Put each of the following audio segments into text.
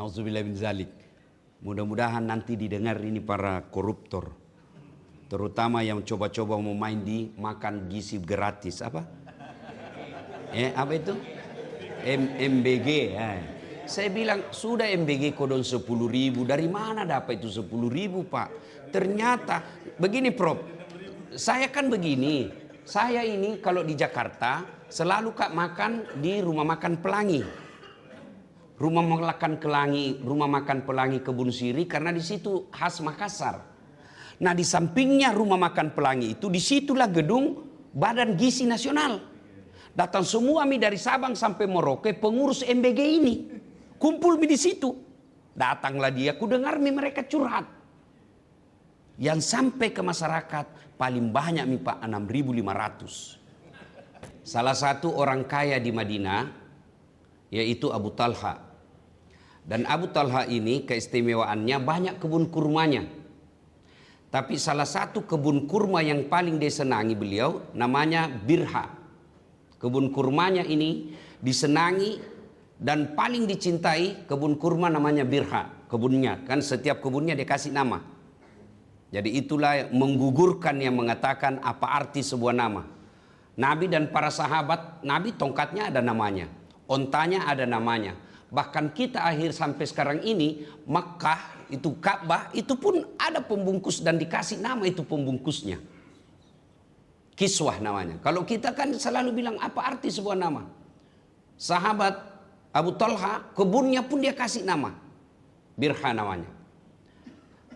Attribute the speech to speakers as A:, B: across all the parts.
A: Nauzubillah min zalik. Mudah-mudahan nanti didengar ini para koruptor. Terutama yang coba-coba mau main di makan gizi gratis. Apa? Apa itu? MBG. Saya bilang, sudah MBG kodon 10.000. Dari mana dapat itu 10.000, Pak? Ternyata, begini Prof. Saya kan begini. Saya ini kalau di Jakarta, selalu makan di rumah makan Pelangi. Rumah makan Pelangi Kebun Siri, karena di situ khas Makassar. Nah, di sampingnya rumah makan Pelangi itu, disitulah gedung Badan Gizi Nasional. Datang semua dari Sabang sampai Merauke, pengurus MBG ini kumpul di situ. Datanglah dia, ku dengar mereka curhat. Yang sampai ke masyarakat paling banyak Pak 6.500. Salah satu orang kaya di Madinah yaitu Abu Talha. Dan Abu Talha ini keistimewaannya banyak kebun kurmanya. Tapi salah satu kebun kurma yang paling disenangi beliau namanya Birha. Kebun kurmanya ini disenangi dan paling dicintai kebun kurma namanya Birha. Kebunnya kan setiap kebunnya dikasih nama. Jadi itulah menggugurkan yang mengatakan apa arti sebuah nama. Nabi dan para sahabat, Nabi tongkatnya ada namanya, ontanya ada namanya. Bahkan kita akhir sampai sekarang ini, Makkah itu Ka'bah itu pun ada pembungkus dan dikasih nama itu pembungkusnya. Kiswah namanya. Kalau kita kan selalu bilang apa arti sebuah nama. Sahabat Abu Talha kebunnya pun dia kasih nama. Birha namanya.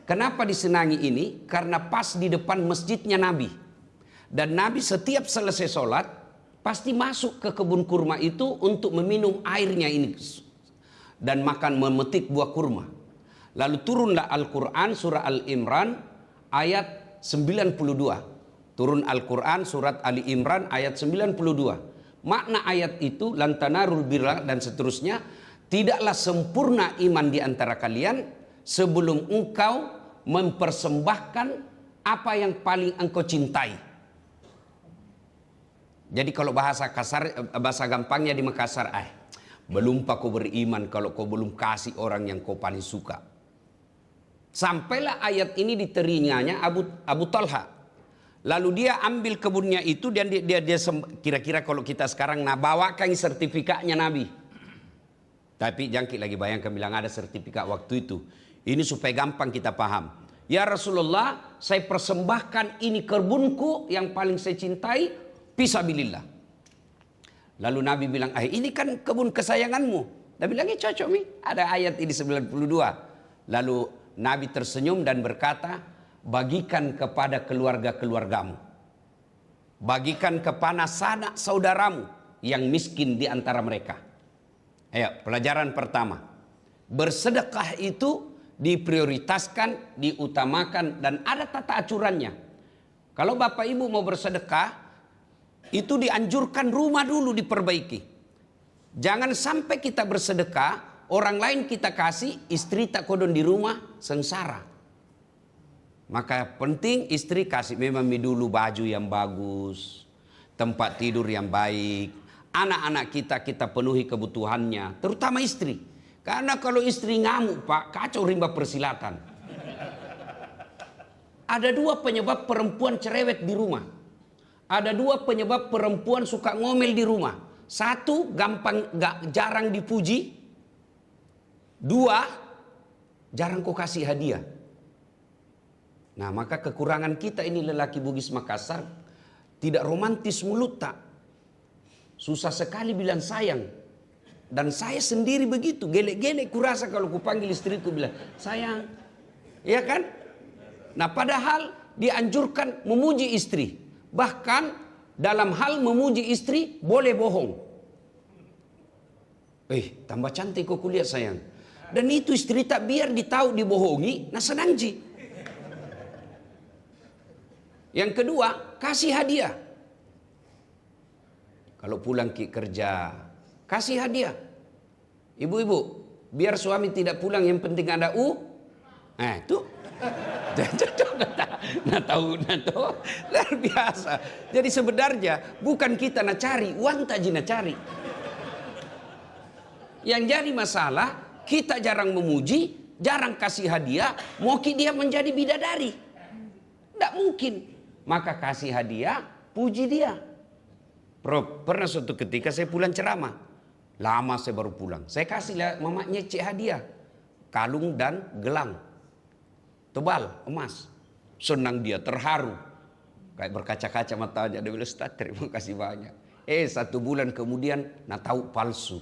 A: Kenapa disenangi ini? Karena pas di depan masjidnya Nabi. Dan Nabi setiap selesai sholat pasti masuk ke kebun kurma itu untuk meminum airnya ini. Dan memetik buah kurma. Lalu turunlah Al-Quran surah Al-Imran ayat 92. Turun Al-Quran surat Ali Imran ayat 92. Makna ayat itu lantanarul birra dan seterusnya. Tidaklah sempurna iman di antara kalian sebelum engkau mempersembahkan apa yang paling engkau cintai. Jadi kalau bahasa kasar, bahasa gampangnya di Makassar, belum pak kau beriman kalau kau belum kasih orang yang kau paling suka. Sampailah ayat ini di telinganya Abu Talha. Lalu dia ambil kebunnya itu dan dia kira-kira kalau kita sekarang bawakan sertifikatnya Nabi. Tapi jangkit lagi bayangkan bilang ada sertifikat waktu itu. Ini supaya gampang kita paham. Ya Rasulullah, saya persembahkan ini kebunku yang paling saya cintai, fisabilillah. Lalu Nabi bilang, ini kan kebun kesayanganmu. Nabi bilang, cocok mi. Ada ayat ini 92. Lalu Nabi tersenyum dan berkata, bagikan kepada keluarga-keluargamu. Bagikan kepada sanak saudaramu yang miskin di antara mereka. Ayo, pelajaran pertama. Bersedekah itu diprioritaskan, diutamakan, dan ada tata aturannya. Kalau Bapak Ibu mau bersedekah, itu dianjurkan rumah dulu diperbaiki. Jangan sampai kita bersedekah, orang lain kita kasih, istri tak kodon di rumah, sengsara. Maka penting istri kasih memang dulu baju yang bagus, tempat tidur yang baik, anak-anak kita penuhi kebutuhannya, terutama istri. Karena kalau istri ngamuk Pak, kacau rimba persilatan. Ada dua penyebab perempuan cerewet di rumah. Ada dua penyebab perempuan suka ngomel di rumah. Satu, jarang dipuji. Dua, jarang kau kasih hadiah. Nah, maka kekurangan kita ini lelaki Bugis Makassar tidak romantis mulut tak. Susah sekali bilang sayang. Dan saya sendiri begitu, gelek-gelek kurasa kalau kupanggil istriku bilang sayang. Iya kan? Nah, padahal dianjurkan memuji istri. Bahkan dalam hal memuji istri boleh bohong. Tambah cantik kok kulihat sayang. Dan itu istri tak biar ditahu dibohongi, nah senang ji. Yang kedua, kasih hadiah. Kalau pulang kerja, kasih hadiah. Ibu-ibu, biar suami tidak pulang yang penting ada itu. Nah tahu luar biasa. Jadi sebenarnya bukan kita nak cari, uang tak jina cari. Yang jadi masalah Kita jarang memuji, jarang kasih hadiah, mau dia menjadi bidadari. Tidak mungkin. Maka kasih hadiah, puji dia. Prof, pernah suatu ketika saya pulang ceramah. Lama saya baru pulang. Saya kasih mamanya cek hadiah. Kalung dan gelang. Tebal, emas. Senang dia, terharu. Kayak berkaca-kaca matanya. Dia bilang, Ustaz, terima kasih banyak. 1 bulan kemudian, nah tahu palsu.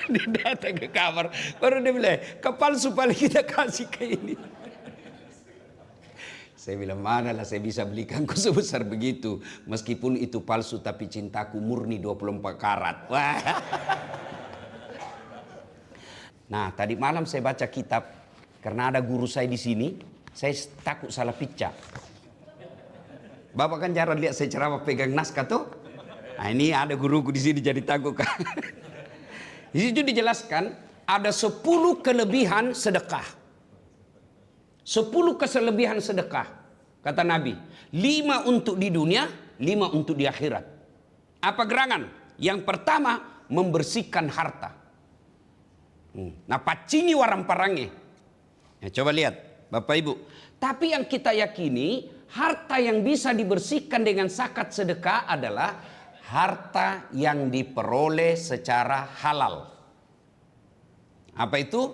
A: Dia datang ke kamar, baru dia bilang, ke palsu paling kita kasih ke ini. Saya bilang, manalah saya bisa belikan kau sebesar begitu. Meskipun itu palsu, tapi cintaku murni 24 karat. Wah. Nah, tadi malam saya baca kitab, karena ada guru saya di sini, saya takut salah picca. Bapak kan jarang lihat saya ceramah pegang naskah tuh. Nah, ini ada guruku di sini jadi takut kan. Di situ dijelaskan ada 10 kelebihan sedekah. 10 kelebihan sedekah. Kata Nabi, 5 untuk di dunia, 5 untuk di akhirat. Apa gerangan? Yang pertama, membersihkan harta. Nah, pacini warang parange. Ya, coba lihat, Bapak Ibu. Tapi yang kita yakini, harta yang bisa dibersihkan dengan zakat sedekah adalah harta yang diperoleh secara halal. Apa itu?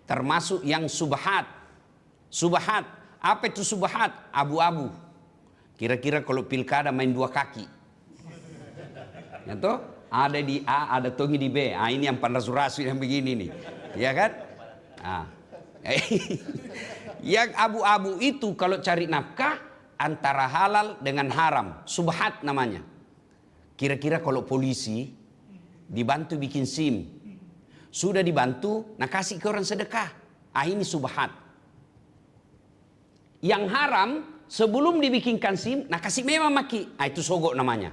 A: Termasuk yang subhat. Subhat. Apa itu subhat? Abu-abu. Kira-kira kalau pilkada main 2 kaki. Ya toh? Ada di A, ada tongi di B. Ini yang rasu-rasu yang begini nih. Ya kan? Yang abu-abu itu kalau cari nafkah antara halal dengan haram. Subhat namanya. Kira-kira kalau polisi dibantu bikin SIM. Sudah dibantu, nah kasih ke orang sedekah. Ini subhat. Yang haram, sebelum dibikinkan SIM, nah kasih memang maki. Itu sogok namanya.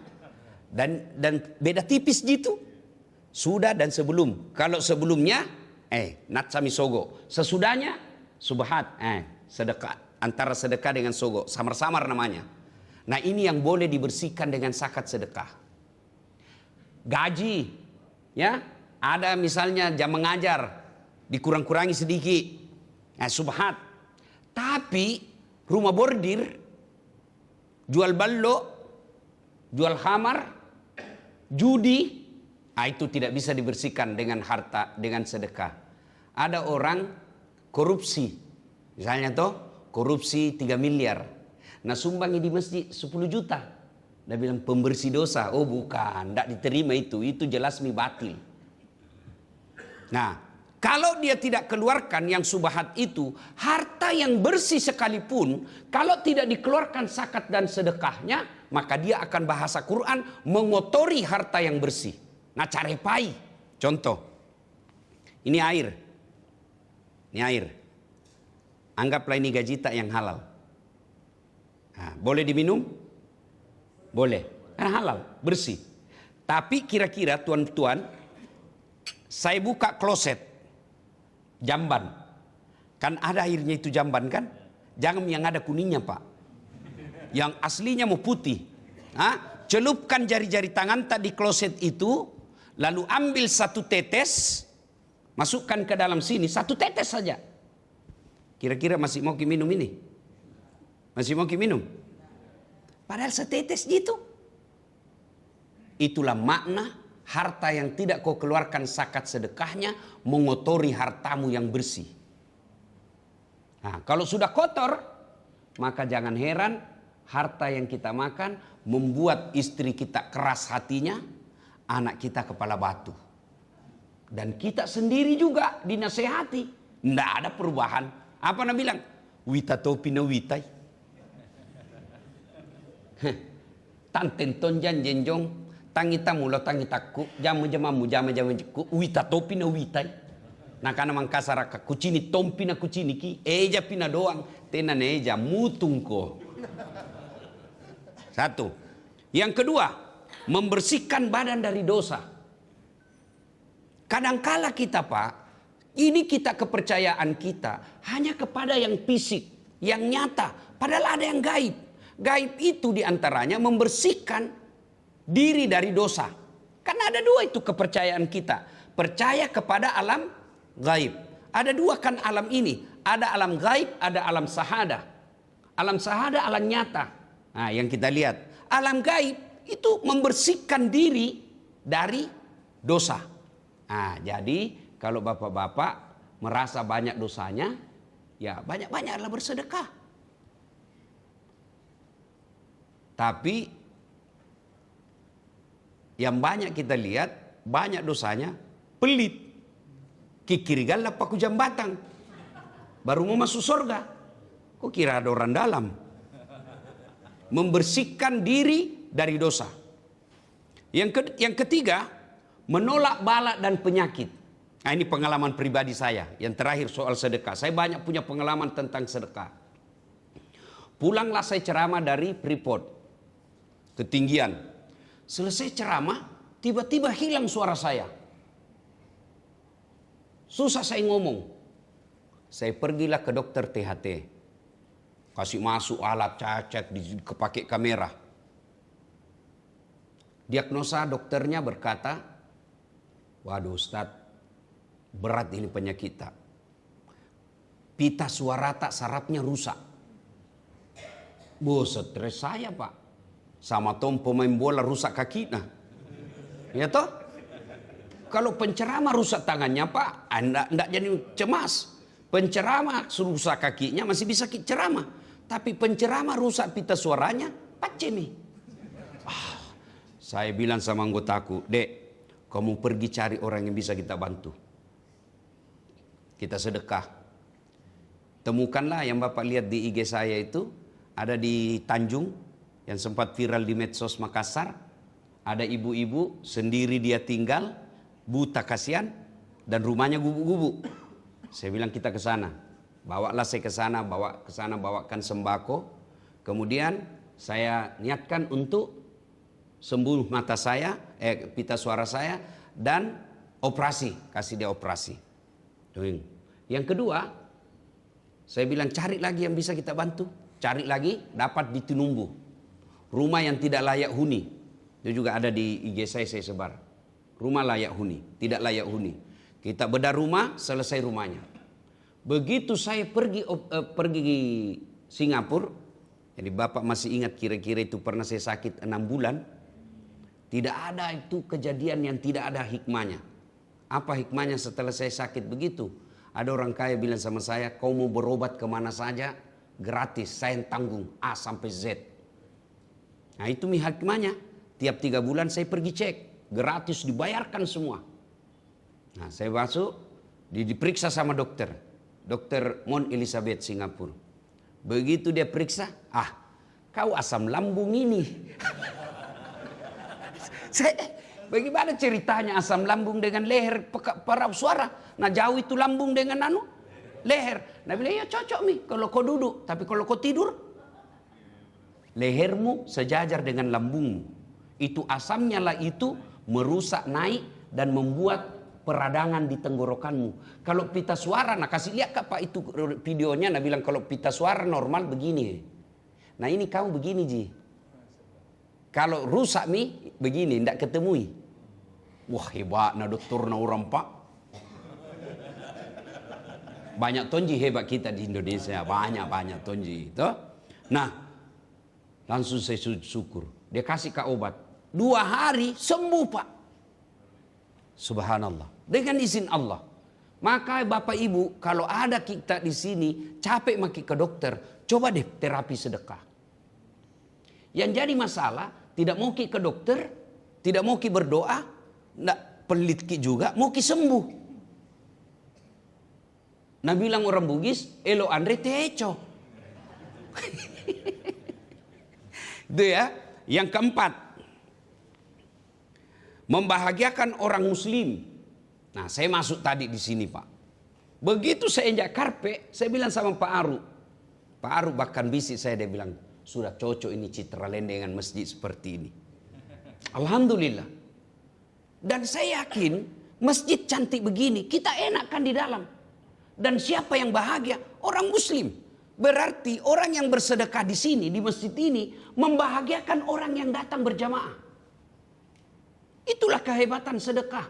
A: Dan beda tipis gitu. Sudah dan sebelum. Kalau sebelumnya, natsami sogok. Sesudahnya, subhat. Sedekah. Antara sedekah dengan sogok. Samar-samar namanya. Nah ini yang boleh dibersihkan dengan zakat sedekah. Gaji. Ya. Ada misalnya jam mengajar. Dikurang-kurangi sedikit. Subhat. Tapi rumah bordir. Jual ballo. Jual khamar. Judi. Itu tidak bisa dibersihkan dengan harta, dengan sedekah. Ada orang korupsi. Misalnya korupsi 3 miliar. Nah sumbangi di masjid 10 juta. Dia bilang pembersih dosa. Oh bukan, tidak diterima itu jelas batil. Nah kalau dia tidak keluarkan yang subhat itu, harta yang bersih sekalipun, kalau tidak dikeluarkan zakat dan sedekahnya, maka dia akan bahasa Quran mengotori harta yang bersih. Nah carepai, contoh, ini air. Ini air. Anggaplah ini gajita yang halal. Nah, boleh diminum? Boleh. Karena halal, bersih. Tapi kira-kira tuan-tuan, saya buka kloset. Jamban. Kan ada airnya itu jamban kan? Jangan yang ada kuningnya Pak. Yang aslinya mau putih. Celupkan jari-jari tangan tadi kloset itu. Lalu ambil 1 tetes. Masukkan ke dalam sini. 1 tetes saja. Kira-kira masih mau minum ini? Masih mau minum? Padahal setetes gitu. Itulah makna harta yang tidak kau keluarkan zakat sedekahnya mengotori hartamu yang bersih. Nah, kalau sudah kotor, maka jangan heran harta yang kita makan membuat istri kita keras hatinya, anak kita kepala batu. Dan kita sendiri juga dinasehati. Tidak ada perubahan. Apa nak bilang? Wita topi na witai. Tanten tonjan jenjong. Tangita mula tangitaku. Jamu jamamu jama-jamaku. Wita topi na witai. Nah karena mangkasaraka kucini tompi na kucini ki. Eja pina doang. Tena neja mutungko. 1. Yang kedua. Membersihkan badan dari dosa. Kadangkala kita Pak. Ini kita kepercayaan kita hanya kepada yang fisik, yang nyata. Padahal ada yang gaib. Gaib itu diantaranya membersihkan diri dari dosa. Karena ada 2 itu kepercayaan kita. percaya kepada alam gaib. Ada dua kan alam ini. Ada alam gaib, ada alam sahada. Alam sahada, alam nyata. Nah, yang kita lihat. Alam gaib itu membersihkan diri dari dosa. Nah, jadi kalau bapak-bapak merasa banyak dosanya, ya banyak-banyaklah bersedekah. Tapi yang banyak kita lihat, banyak dosanya, pelit. Kikirigal lah paku jambatan. Baru mau masuk surga. Kok kira ada orang dalam? Membersihkan diri dari dosa. Yang ketiga, menolak bala dan penyakit. Nah, ini pengalaman pribadi saya. Yang terakhir soal sedekah. Saya banyak punya pengalaman tentang sedekah. Pulanglah saya ceramah dari Freeport. Ketinggian. Selesai ceramah, tiba-tiba hilang suara saya. Susah saya ngomong. Saya pergilah ke dokter THT. Kasih masuk alat cacat, kepake kamera. Diagnosa dokternya berkata, waduh Ustadz, berat ini penyakit tak. Pita suara tak sarafnya rusak. Stres saya Pak. Sama Tom pemain bola rusak kakinya. Ya toh? Kalau penceramah rusak tangannya Pak, Anda tidak jadi cemas. Penceramah rusak kakinya masih bisa ceramah. Tapi penceramah rusak pita suaranya, pacemi. Saya bilang sama anggotaku, Dek, kamu pergi cari orang yang bisa kita bantu. Kita sedekah. Temukanlah yang Bapak lihat di IG saya itu, ada di Tanjung, yang sempat viral di medsos Makassar. Ada ibu-ibu, sendiri dia tinggal, buta kasihan, dan rumahnya gubuk-gubuk. Saya bilang kita ke sana. Bawalah saya ke sana, bawakan sembako. Kemudian saya niatkan untuk sembuh mata saya, pita suara saya, dan operasi, kasih dia operasi. Yang kedua, saya bilang cari lagi yang bisa kita bantu. Cari lagi, dapat di Tinumbu. Rumah yang tidak layak huni. Itu juga ada di IG saya sebar. Rumah layak huni, tidak layak huni. Kita bedah rumah, selesai rumahnya. Begitu saya pergi Singapura, jadi Bapak masih ingat kira-kira itu pernah saya sakit 6 bulan. Tidak ada itu kejadian yang tidak ada hikmahnya. Apa hikmahnya setelah saya sakit begitu? Ada orang kaya bilang sama saya, kau mau berobat kemana saja, gratis, saya yang tanggung A sampai Z. Nah itu hikmahnya. Tiap 3 bulan saya pergi cek. Gratis dibayarkan semua. Nah saya masuk, diperiksa sama dokter. Dokter Mon Elizabeth Singapura. Begitu dia periksa, kau asam lambung ini. Bagaimana ceritanya asam lambung dengan leher parau suara? Nah jauh itu lambung dengan leher. Nah bilang ya cocok nih kalau kau duduk. Tapi kalau kau tidur, lehermu sejajar dengan lambungmu. Itu asamnya lah itu merusak naik dan membuat peradangan di tenggorokanmu. Kalau pita suara, nah kasih lihat Kak Pak itu videonya, nah bilang kalau pita suara normal begini. Nah ini kamu begini Ji. Kalau rusak nih begini, tidak ketemui. Wah hebat nah dokter nah orang Pak. Banyak tonji hebat kita di Indonesia, banyak tonji itu. Nah langsung saya syukur. Dia kasih Kak obat. 2 hari sembuh Pak. Subhanallah. Dengan izin Allah. Maka Bapak Ibu, kalau ada kita di sini capek maki ke dokter, coba deh terapi sedekah. Yang jadi masalah, tidak mau ki ke dokter, tidak mau ki berdoa, tidak pelit ki juga, mau ki sembuh. Nah bilang orang Bugis, elo Andre teco. Itu ya. Yang keempat, membahagiakan orang muslim. Nah saya masuk tadi di sini Pak. Begitu saya injak karpet, saya bilang sama Pak Aru. Pak Aru bahkan bisik saya, dia bilang, sudah cocok ini citra dengan masjid seperti ini. Alhamdulillah. Dan saya yakin masjid cantik begini, kita enakan di dalam. Dan siapa yang bahagia? Orang muslim. Berarti orang yang bersedekah di sini, di masjid ini, membahagiakan orang yang datang berjamaah. Itulah kehebatan sedekah.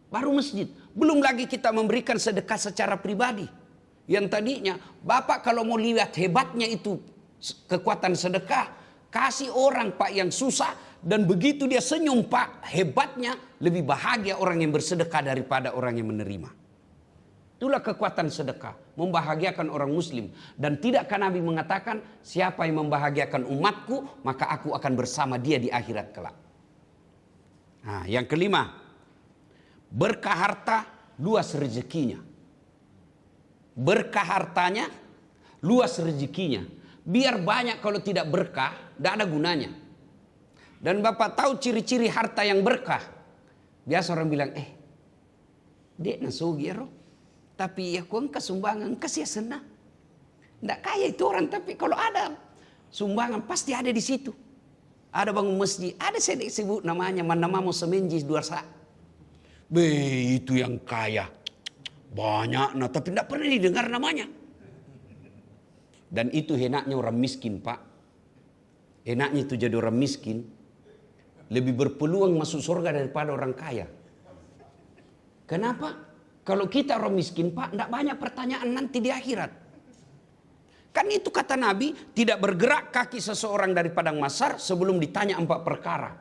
A: Baru masjid. Belum lagi kita memberikan sedekah secara pribadi. Yang tadinya, Bapak kalau mau lihat hebatnya itu kekuatan sedekah, kasih orang Pak yang susah, dan begitu dia senyum Pak, hebatnya lebih bahagia orang yang bersedekah daripada orang yang menerima. Itulah kekuatan sedekah, membahagiakan orang muslim. Dan tidakkah Nabi mengatakan, siapa yang membahagiakan umatku, maka aku akan bersama dia di akhirat kelak. Nah, yang kelima, berkah harta, luas rezekinya. Berkah hartanya, luas rezekinya. Biar banyak kalau tidak berkah, tidak ada gunanya. Dan Bapak tahu ciri-ciri harta yang berkah. Biasa orang bilang, dek nasugi ya roh. Tapi ya kau sumbangan, kasih senang. Tidak kaya itu orang, tapi kalau ada sumbangan pasti ada di situ. Ada bangun masjid, ada saya sebut namanya, mana mau semenjis dua sa. Itu yang kaya. Banyak, tapi tidak pernah didengar namanya. Dan itu enaknya orang miskin Pak. Enaknya itu jadi orang miskin. Lebih berpeluang masuk surga daripada orang kaya. Kenapa? Kalau kita orang miskin Pak, tidak banyak pertanyaan nanti di akhirat. Kan itu kata Nabi, tidak bergerak kaki seseorang dari padang mahsyar sebelum ditanya 4 perkara.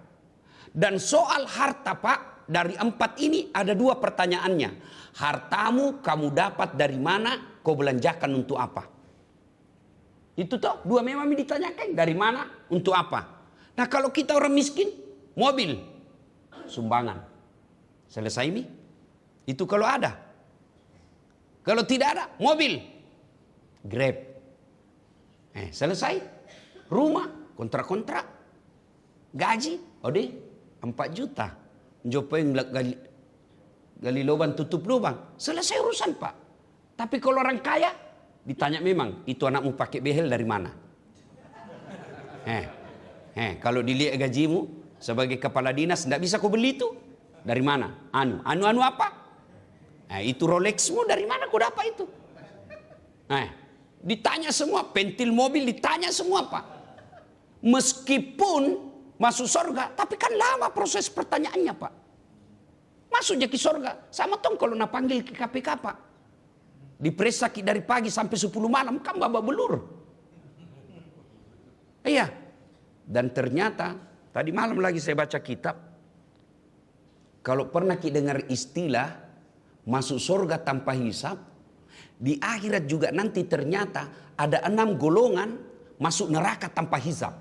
A: Dan soal harta Pak, dari 4 ini ada 2 pertanyaannya. Hartamu kamu dapat dari mana, kau belanjakan untuk apa? Itu toh, 2 memang ditanyakan, dari mana, untuk apa? Nah kalau kita orang miskin, mobil, sumbangan. Selesai ini? Itu kalau ada. Kalau tidak ada, mobil, Grab. Selesai. Rumah, kontrak-kontrak. Gaji, 4 juta. Jopain gali lubang, tutup lubang. Selesai urusan Pak. Tapi kalau orang kaya, ditanya memang, itu anakmu pakai behel dari mana? Kalau dilihat gajimu sebagai kepala dinas, tidak bisa kau beli itu. Dari mana? Anu apa? Itu Rolexmu dari mana kau dapat itu? Ditanya semua, pentil mobil ditanya semua Pak. Meskipun masuk surga, tapi kan lama proses pertanyaannya Pak. Masuknya ke surga, sama tong kalau nak panggil ke KPK Pak. Diperiksa dari pagi sampai 10 malam, kan babak belur. Iya. Dan ternyata, tadi malam lagi saya baca kitab. Kalau pernah kita dengar istilah, masuk surga tanpa hisab, di akhirat juga nanti ternyata ada 6 golongan masuk neraka tanpa hisab.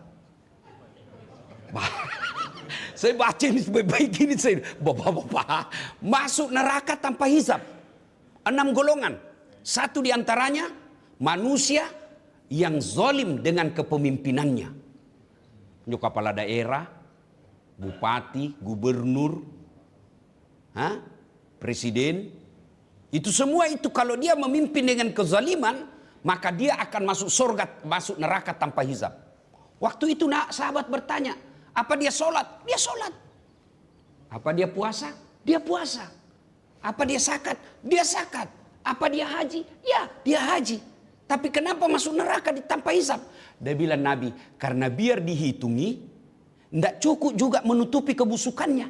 A: Saya baca ini baik-baik ini, saya bapak-bapak masuk neraka tanpa hisab. 6 golongan. Satu diantaranya manusia yang zalim dengan kepemimpinannya. Nyok kepala daerah, bupati, gubernur, presiden. Itu semua itu kalau dia memimpin dengan kezaliman, maka dia akan masuk surga, masuk neraka tanpa hisab. Waktu itu sahabat bertanya, apa dia sholat? Dia sholat. Apa dia puasa? Dia puasa. Apa dia zakat? Dia zakat. Apa dia haji? Ya, dia haji. Tapi kenapa masuk neraka tanpa hisab? Dia bilang Nabi, karena biar dihitungi, tidak cukup juga menutupi kebusukannya.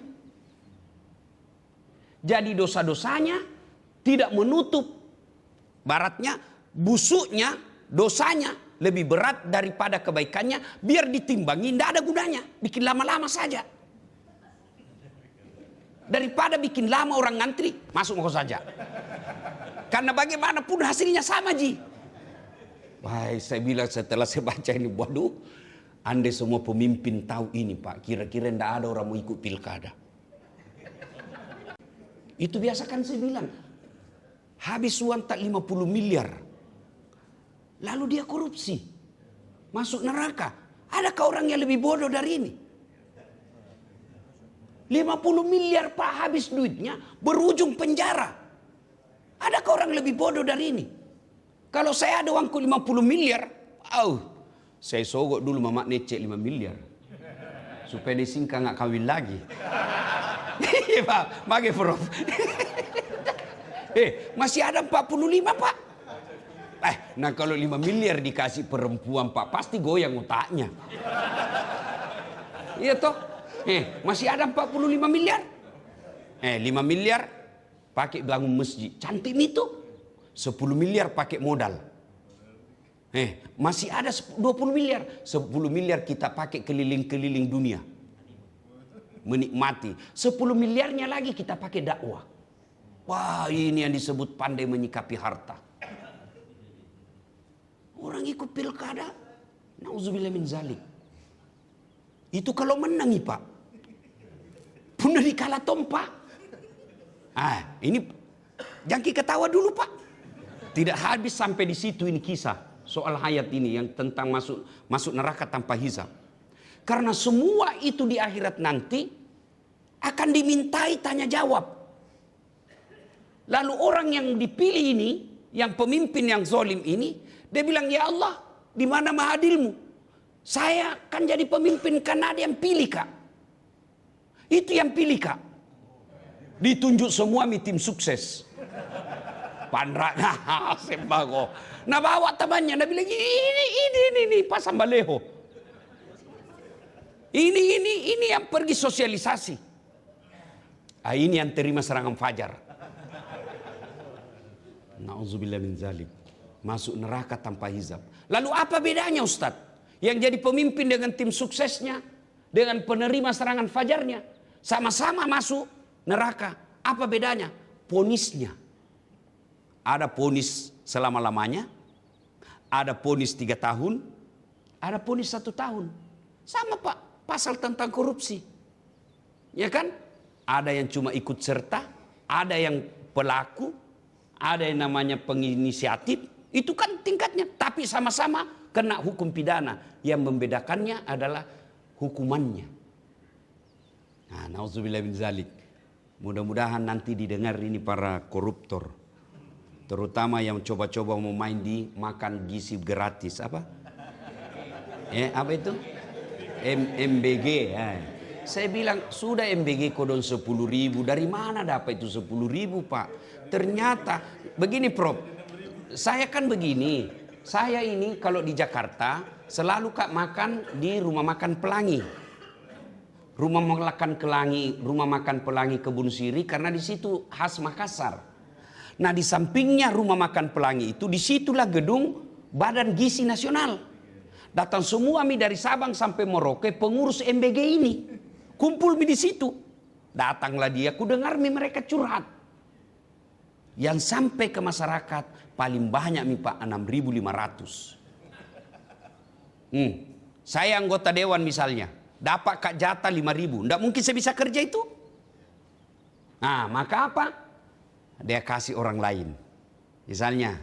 A: Jadi dosa-dosanya tidak menutup. Baratnya, busuknya, dosanya lebih berat daripada kebaikannya. Biar ditimbangi, tidak ada gunanya. Bikin lama-lama saja. Daripada bikin lama orang ngantri, masuk kau saja. Karena bagaimanapun hasilnya sama Ji. Wah, saya bilang setelah saya baca ini, waduh, andai semua pemimpin tahu ini Pak, kira-kira tidak ada orang mau ikut pilkada. Itu biasa kan saya bilang, habis uang tak 50 miliar. Lalu dia korupsi. Masuk neraka. Adakah orang yang lebih bodoh dari ini? 50 miliar Pak habis duitnya, berujung penjara. Adakah orang lebih bodoh dari ini? Kalau saya ada uangku 50 miliar, saya sogok dulu Mamak Necek 5 miliar. Supaya disingka nggak kawin lagi. Iya Pak, bagi Prof. Masih ada 45 Pak. Nah kalau 5 miliar dikasih perempuan Pak, pasti goyang otaknya. Iya toh? Masih ada 45 miliar. 5 miliar pakai bangun masjid. Cantik itu. 10 miliar pakai modal. Masih ada 20 miliar. 10 miliar kita pakai keliling-keliling dunia. Menikmati. 10 miliarnya lagi kita pakai dakwah. Wah, ini yang disebut pandai menyikapi harta. Orang ikut pilkada. Nauzubillah min zalik. Itu kalau menang nih Pak. Pun dikalah tompak. Ini jangan ketawa dulu Pak. Tidak habis sampai di situ ini kisah soal hayat ini yang tentang masuk neraka tanpa hisab. Karena semua itu di akhirat nanti akan dimintai tanya jawab. Lalu orang yang dipilih ini, yang pemimpin yang zalim ini, dia bilang, ya Allah, di mana mahadilmu? Saya kan jadi pemimpin karena ada yang pilih Kak. Itu yang pilih Kak. Ditunjuk semua tim sukses. Pandra, sembako. Nah bawa temannya, dia bilang ini Pak Sambaleho. Ini yang pergi sosialisasi. Ini yang terima serangan fajar. Nauzubillah min zalik. Masuk neraka tanpa hisab. Lalu apa bedanya Ustadz? Yang jadi pemimpin dengan tim suksesnya, dengan penerima serangan fajarnya, sama-sama masuk neraka. Apa bedanya? Ponisnya. Ada ponis selama-lamanya, ada ponis 3 tahun, ada ponis 1 tahun. Sama Pak, pasal tentang korupsi. Ya kan? Ada yang cuma ikut serta, ada yang pelaku, ada yang namanya penginisiatif. Itu kan tingkatnya, tapi sama-sama kena hukum pidana. Yang membedakannya adalah hukumannya. Nah, nauzubillah min zalik. Mudah-mudahan nanti didengar ini para koruptor. Terutama yang coba-coba mau main di makan gizi gratis. Apa? Apa itu? MBG. Saya bilang, sudah MBG kodon 10.000. Dari mana dapat itu 10.000 Pak? Ternyata, begini Prof. Saya kan begini. Saya ini kalau di Jakarta, selalu Kak makan di rumah makan Pelangi. Rumah makan Pelangi Kebun Siri, karena di situ khas Makassar. Nah di sampingnya rumah makan Pelangi itu, disitulah gedung Badan Gizi Nasional. Datang semua dari Sabang sampai Merauke pengurus MBG ini. Kumpul di situ. Datanglah dia, ku dengar mereka curhat. Yang sampai ke masyarakat paling banyak Pak 6.500. Saya anggota dewan misalnya, dapat Kak jatah 5.000. Nggak mungkin saya bisa kerja itu. Nah maka apa? Dia kasih orang lain. Misalnya,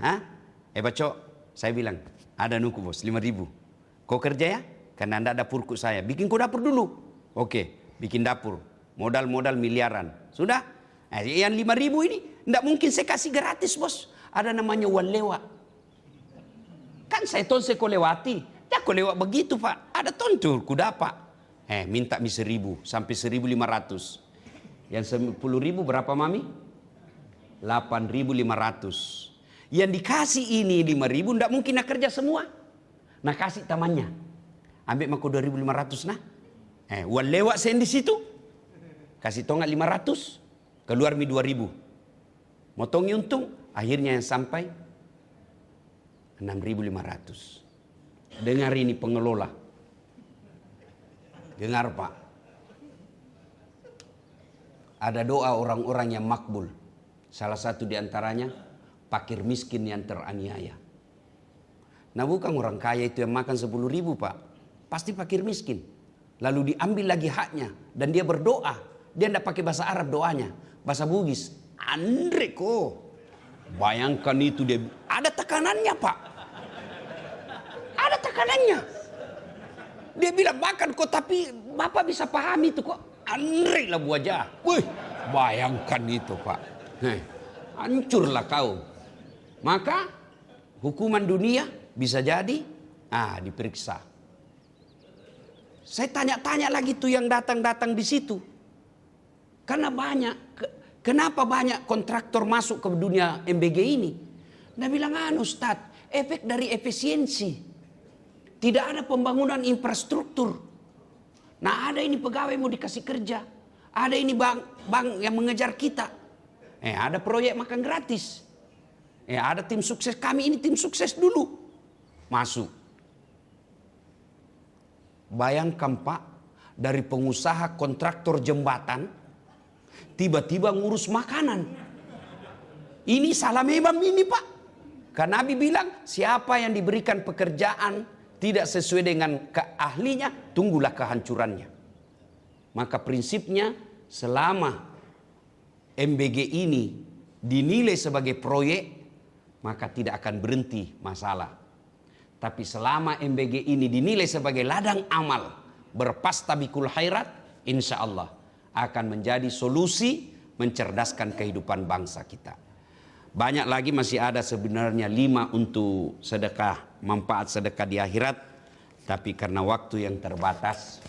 A: Baco, saya bilang, ada nuku bos, 5.000. Kau kerja ya? Karena anda ada dapurku saya. Bikin kau dapur dulu. Oke, bikin dapur. Modal miliaran. Sudah? Yang 5.000 ini, enggak mungkin saya kasih gratis bos. Ada namanya uang lewat. Kan saya kau lewati. Ya kau lewat begitu Pak. Ada tontur, ku dapat. Minta 1.000 sampai 1.500. Yang 10.000 berapa Mami? 8.500. Yang dikasih ini 5.000 ndak mungkin nak kerja semua. Nah kasih tamannya. Ambil mako 2.500 nah. Uang lewat sen di situ. Kasih tongat 500, keluar 2.000. Motongi untung, akhirnya yang sampai 6.500. Dengar ini pengelola. Dengar Pak. Ada doa orang-orang yang makbul. Salah satu diantaranya fakir miskin yang teraniaya. Nah bukan orang kaya itu yang makan 10.000 Pak. Pasti fakir miskin. Lalu diambil lagi haknya. Dan dia berdoa. Dia tidak pakai bahasa Arab doanya. Bahasa Bugis. Andre kok. Bayangkan itu dia. Ada tekanannya Pak. Ada tekanannya. Dia bilang makan kok tapi Bapak bisa pahami itu kok. Andre lah wajah. Wih, bayangkan itu Pak. Hancurlah kau. Maka hukuman dunia bisa jadi diperiksa. Saya tanya-tanya lagi tuh yang datang-datang di situ. Karena kenapa banyak kontraktor masuk ke dunia MBG ini? Dia bilang Ustadz, efek dari efisiensi. Tidak ada pembangunan infrastruktur. Nah ada ini pegawai mau dikasih kerja. Ada ini bank yang mengejar kita. Ada proyek makan gratis. Ada tim sukses, kami ini tim sukses dulu. Masuk. Bayangkan Pak, dari pengusaha kontraktor jembatan, tiba-tiba ngurus makanan. Ini salah memang ini Pak. Karena Nabi bilang, siapa yang diberikan pekerjaan tidak sesuai dengan keahlinya, tunggulah kehancurannya. Maka prinsipnya, selama MBG ini dinilai sebagai proyek, maka tidak akan berhenti masalah. Tapi selama MBG ini dinilai sebagai ladang amal, berpastabikul khairat, insya Allah akan menjadi solusi mencerdaskan kehidupan bangsa kita. Banyak lagi masih ada sebenarnya 5 untuk sedekah, manfaat sedekah di akhirat. Tapi karena waktu yang terbatas,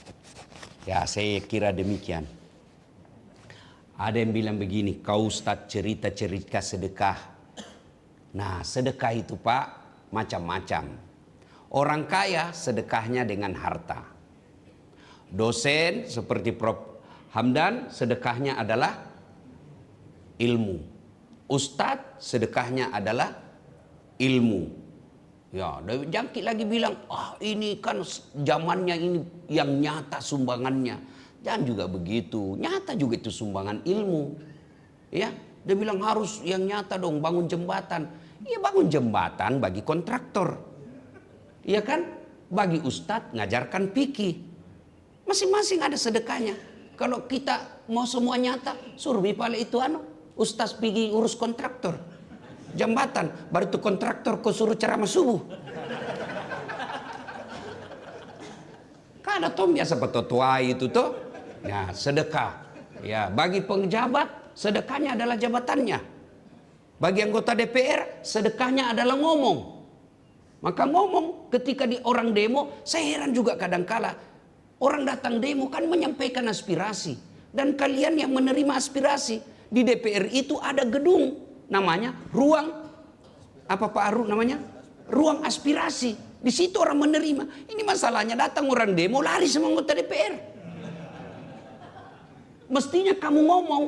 A: ya saya kira demikian. Ada yang bilang begini, kau Ustaz cerita-cerita sedekah. Nah, sedekah itu Pak macam-macam. Orang kaya sedekahnya dengan harta. Dosen seperti Prof. Hamdan sedekahnya adalah ilmu. Ustadz sedekahnya adalah ilmu. Ya, jangkit lagi bilang, ini kan zamannya ini yang nyata sumbangannya. Jangan juga begitu, nyata juga itu sumbangan ilmu. Ya, dia bilang harus yang nyata dong, bangun jembatan. Ya bangun jembatan bagi kontraktor. Iya kan? Bagi ustadz ngajarkan fikih. Masing-masing ada sedekahnya. Kalau kita mau semua nyata, suruh pala itu ustadz pergi urus kontraktor. Jembatan, baru itu kontraktor kau suruh ceramah subuh. Kan ada tom biasa petuai itu tuh. Nah, sedekah. Ya, bagi penjabat sedekahnya adalah jabatannya. Bagi anggota DPR, sedekahnya adalah ngomong. Maka ngomong ketika di orang demo, saya heran juga kadangkala. Orang datang demo kan menyampaikan aspirasi. Dan kalian yang menerima aspirasi. Di DPR itu ada gedung. Namanya ruang, apa Pak Aru namanya? Ruang aspirasi. Di situ orang menerima. Ini masalahnya datang orang demo, lari sama anggota DPR. Mestinya kamu ngomong.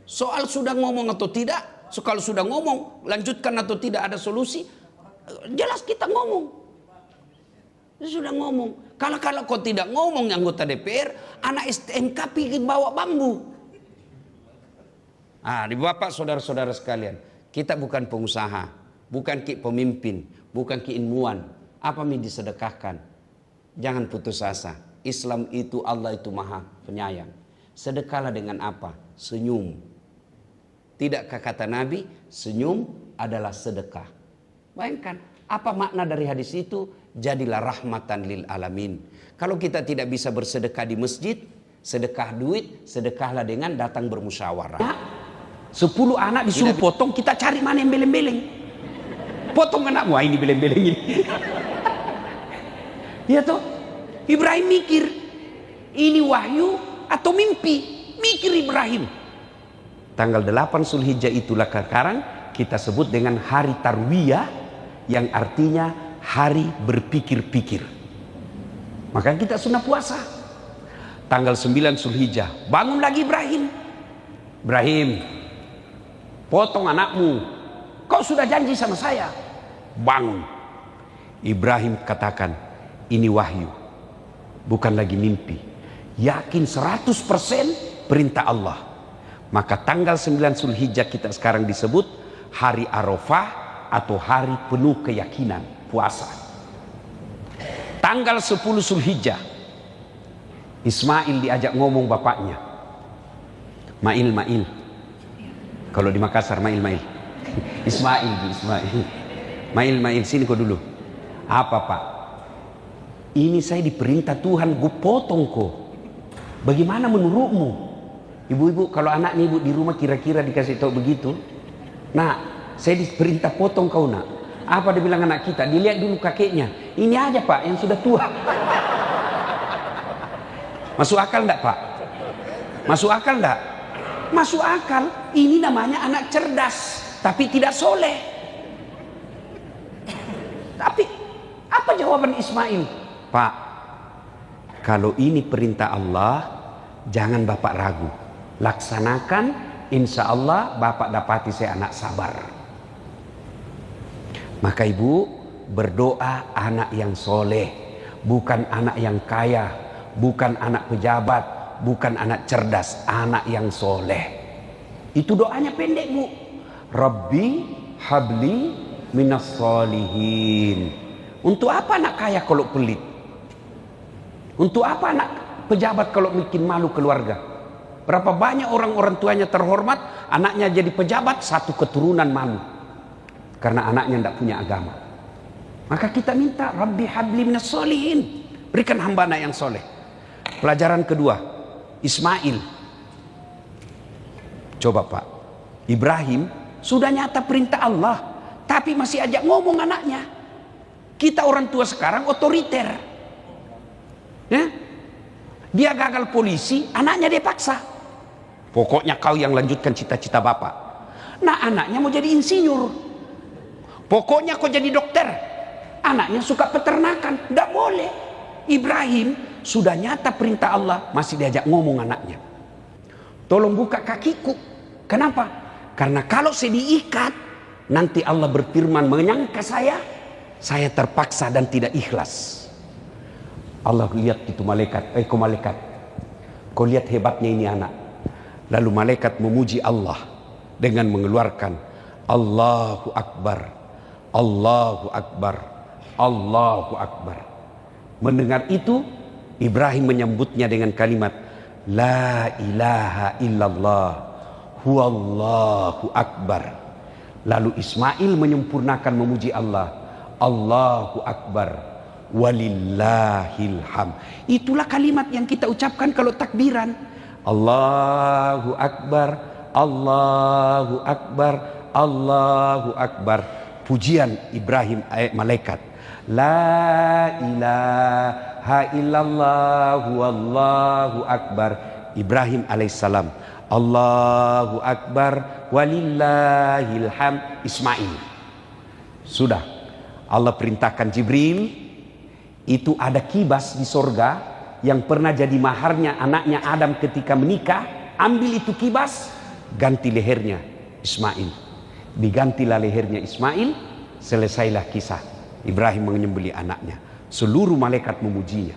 A: Soal sudah ngomong atau tidak. So, kalau sudah ngomong, lanjutkan atau tidak ada solusi, jelas kita ngomong. Sudah ngomong. Kalau kau tidak ngomong anggota DPR, anak STNK pergi bawa bambu. Di Bapak saudara-saudara sekalian, kita bukan pengusaha, bukan pemimpin, bukan ilmuwan. Apa yang disedekahkan? Jangan putus asa. Islam itu, Allah itu maha penyayang. Sedekahlah dengan apa? Senyum. Tidakkah kata Nabi, senyum adalah sedekah. Bayangkan, apa makna dari hadis itu? Jadilah rahmatan lil alamin. Kalau kita tidak bisa bersedekah di masjid, sedekah duit, sedekahlah dengan datang bermusyawarah. 10 anak disuruh potong, kita cari mana yang beleng-beleng. Potong anak, wah ini beleng-beleng ini. Iya toh? Ibrahim mikir, ini wahyu atau mimpi? Mikir Ibrahim. Tanggal 8 Zulhijjah itulah sekarang kita sebut dengan hari Tarwiyah, yang artinya hari berpikir-pikir. Maka kita sunnah puasa. Tanggal 9 Zulhijjah, bangun lagi Ibrahim. Ibrahim, potong anakmu. Kau sudah janji sama saya. Bangun. Ibrahim katakan, ini wahyu, bukan lagi mimpi. Yakin 100% perintah Allah. Maka tanggal 9 Zulhijjah kita sekarang disebut hari Arafah atau hari penuh keyakinan, puasa. Tanggal 10 Zulhijjah, Ismail diajak ngomong bapaknya. Mail. Kalau di Makassar Mail. Ismail. Mail, sini kau dulu. Apa Pak? Ini saya diperintah Tuhan, gue potong kok. Bagaimana menurutmu? Ibu-ibu, kalau anaknya ibu di rumah kira-kira dikasih tahu begitu. Nah, saya diperintah potong kau nak. Apa dia bilang anak kita? Dilihat dulu kakeknya. Ini aja Pak yang sudah tua. Masuk akal enggak Pak? Masuk akal enggak? Masuk akal. Ini namanya anak cerdas, tapi tidak soleh. Tapi apa jawaban Ismail? Pak, kalau ini perintah Allah, jangan Bapak ragu. Laksanakan insya Allah bapak dapati saya anak sabar. Maka ibu berdoa anak yang soleh, bukan anak yang kaya, bukan anak pejabat, bukan anak cerdas, anak yang soleh. Itu doanya pendek bu. Rabbi habli minas solihin. Untuk apa anak kaya kalau pelit? Untuk apa anak pejabat kalau bikin malu keluarga? Berapa banyak orang tuanya terhormat, anaknya jadi pejabat, satu keturunan malu. Karena anaknya tidak punya agama. Maka kita minta, Rabbi habli minas solihin. Berikan hamba anak yang soleh. Pelajaran kedua, Ismail. Coba Pak, Ibrahim sudah nyata perintah Allah, tapi masih ajak ngomong anaknya. Kita orang tua sekarang otoriter. Ya? Dia gagal polisi, anaknya dia paksa. Pokoknya kau yang lanjutkan cita-cita bapak. Nah anaknya mau jadi insinyur. Pokoknya kau jadi dokter. Anaknya suka peternakan. Tidak boleh. Ibrahim sudah nyata perintah Allah, masih diajak ngomong anaknya. Tolong buka kakiku. Kenapa? Karena kalau saya diikat, nanti Allah berfirman menyangka saya terpaksa dan tidak ikhlas. Allah lihat itu malaikat, malaikat. Kau lihat hebatnya ini anak. Lalu malaikat memuji Allah dengan mengeluarkan Allahu Akbar, Allahu Akbar, Allahu Akbar. Mendengar itu, Ibrahim menyambutnya dengan kalimat La ilaha illallah huwallahu akbar. Lalu Ismail menyempurnakan memuji Allah, Allahu Akbar walillahil ham. Itulah kalimat yang kita ucapkan kalau takbiran. Allahu Akbar, Allahu Akbar, Allahu Akbar. Pujian Ibrahim malaikat. La ilaha illallah wallahu akbar. Ibrahim alaihissalam. Allahu Akbar walillahil ham. Ismail. Sudah. Allah perintahkan Jibril. Itu ada kibas di sorga yang pernah jadi maharnya anaknya Adam ketika menikah. Ambil itu kibas, ganti lehernya Ismail. Digantilah lehernya Ismail, selesailah kisah Ibrahim menyembelih anaknya. Seluruh malaikat memujinya.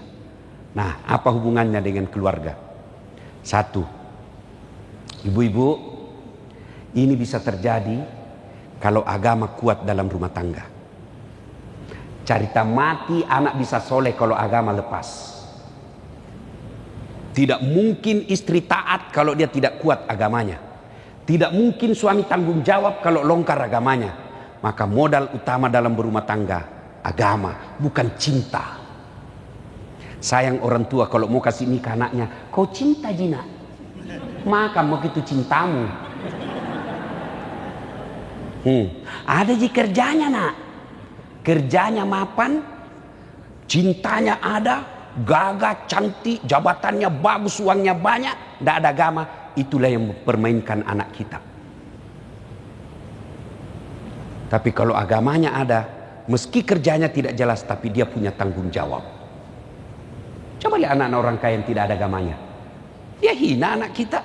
A: Nah, apa hubungannya dengan keluarga? Satu, ibu-ibu, ini bisa terjadi kalau agama kuat dalam rumah tangga. Carita mati anak bisa soleh kalau agama lepas. Tidak mungkin istri taat kalau dia tidak kuat agamanya. Tidak mungkin suami tanggung jawab kalau longgar agamanya. Maka modal utama dalam berumah tangga, agama, bukan cinta. Sayang orang tua kalau mau kasih nikah anaknya, kau cinta Jina, maka begitu cintamu. Ada di kerjanya nak, kerjanya mapan, cintanya ada, gagah, cantik, jabatannya bagus, uangnya banyak, tidak ada agama. Itulah yang mempermainkan anak kita. Tapi kalau agamanya ada, meski kerjanya tidak jelas, tapi dia punya tanggung jawab. Coba lihat anak-anak orang kaya yang tidak ada agamanya. Dia hina anak kita.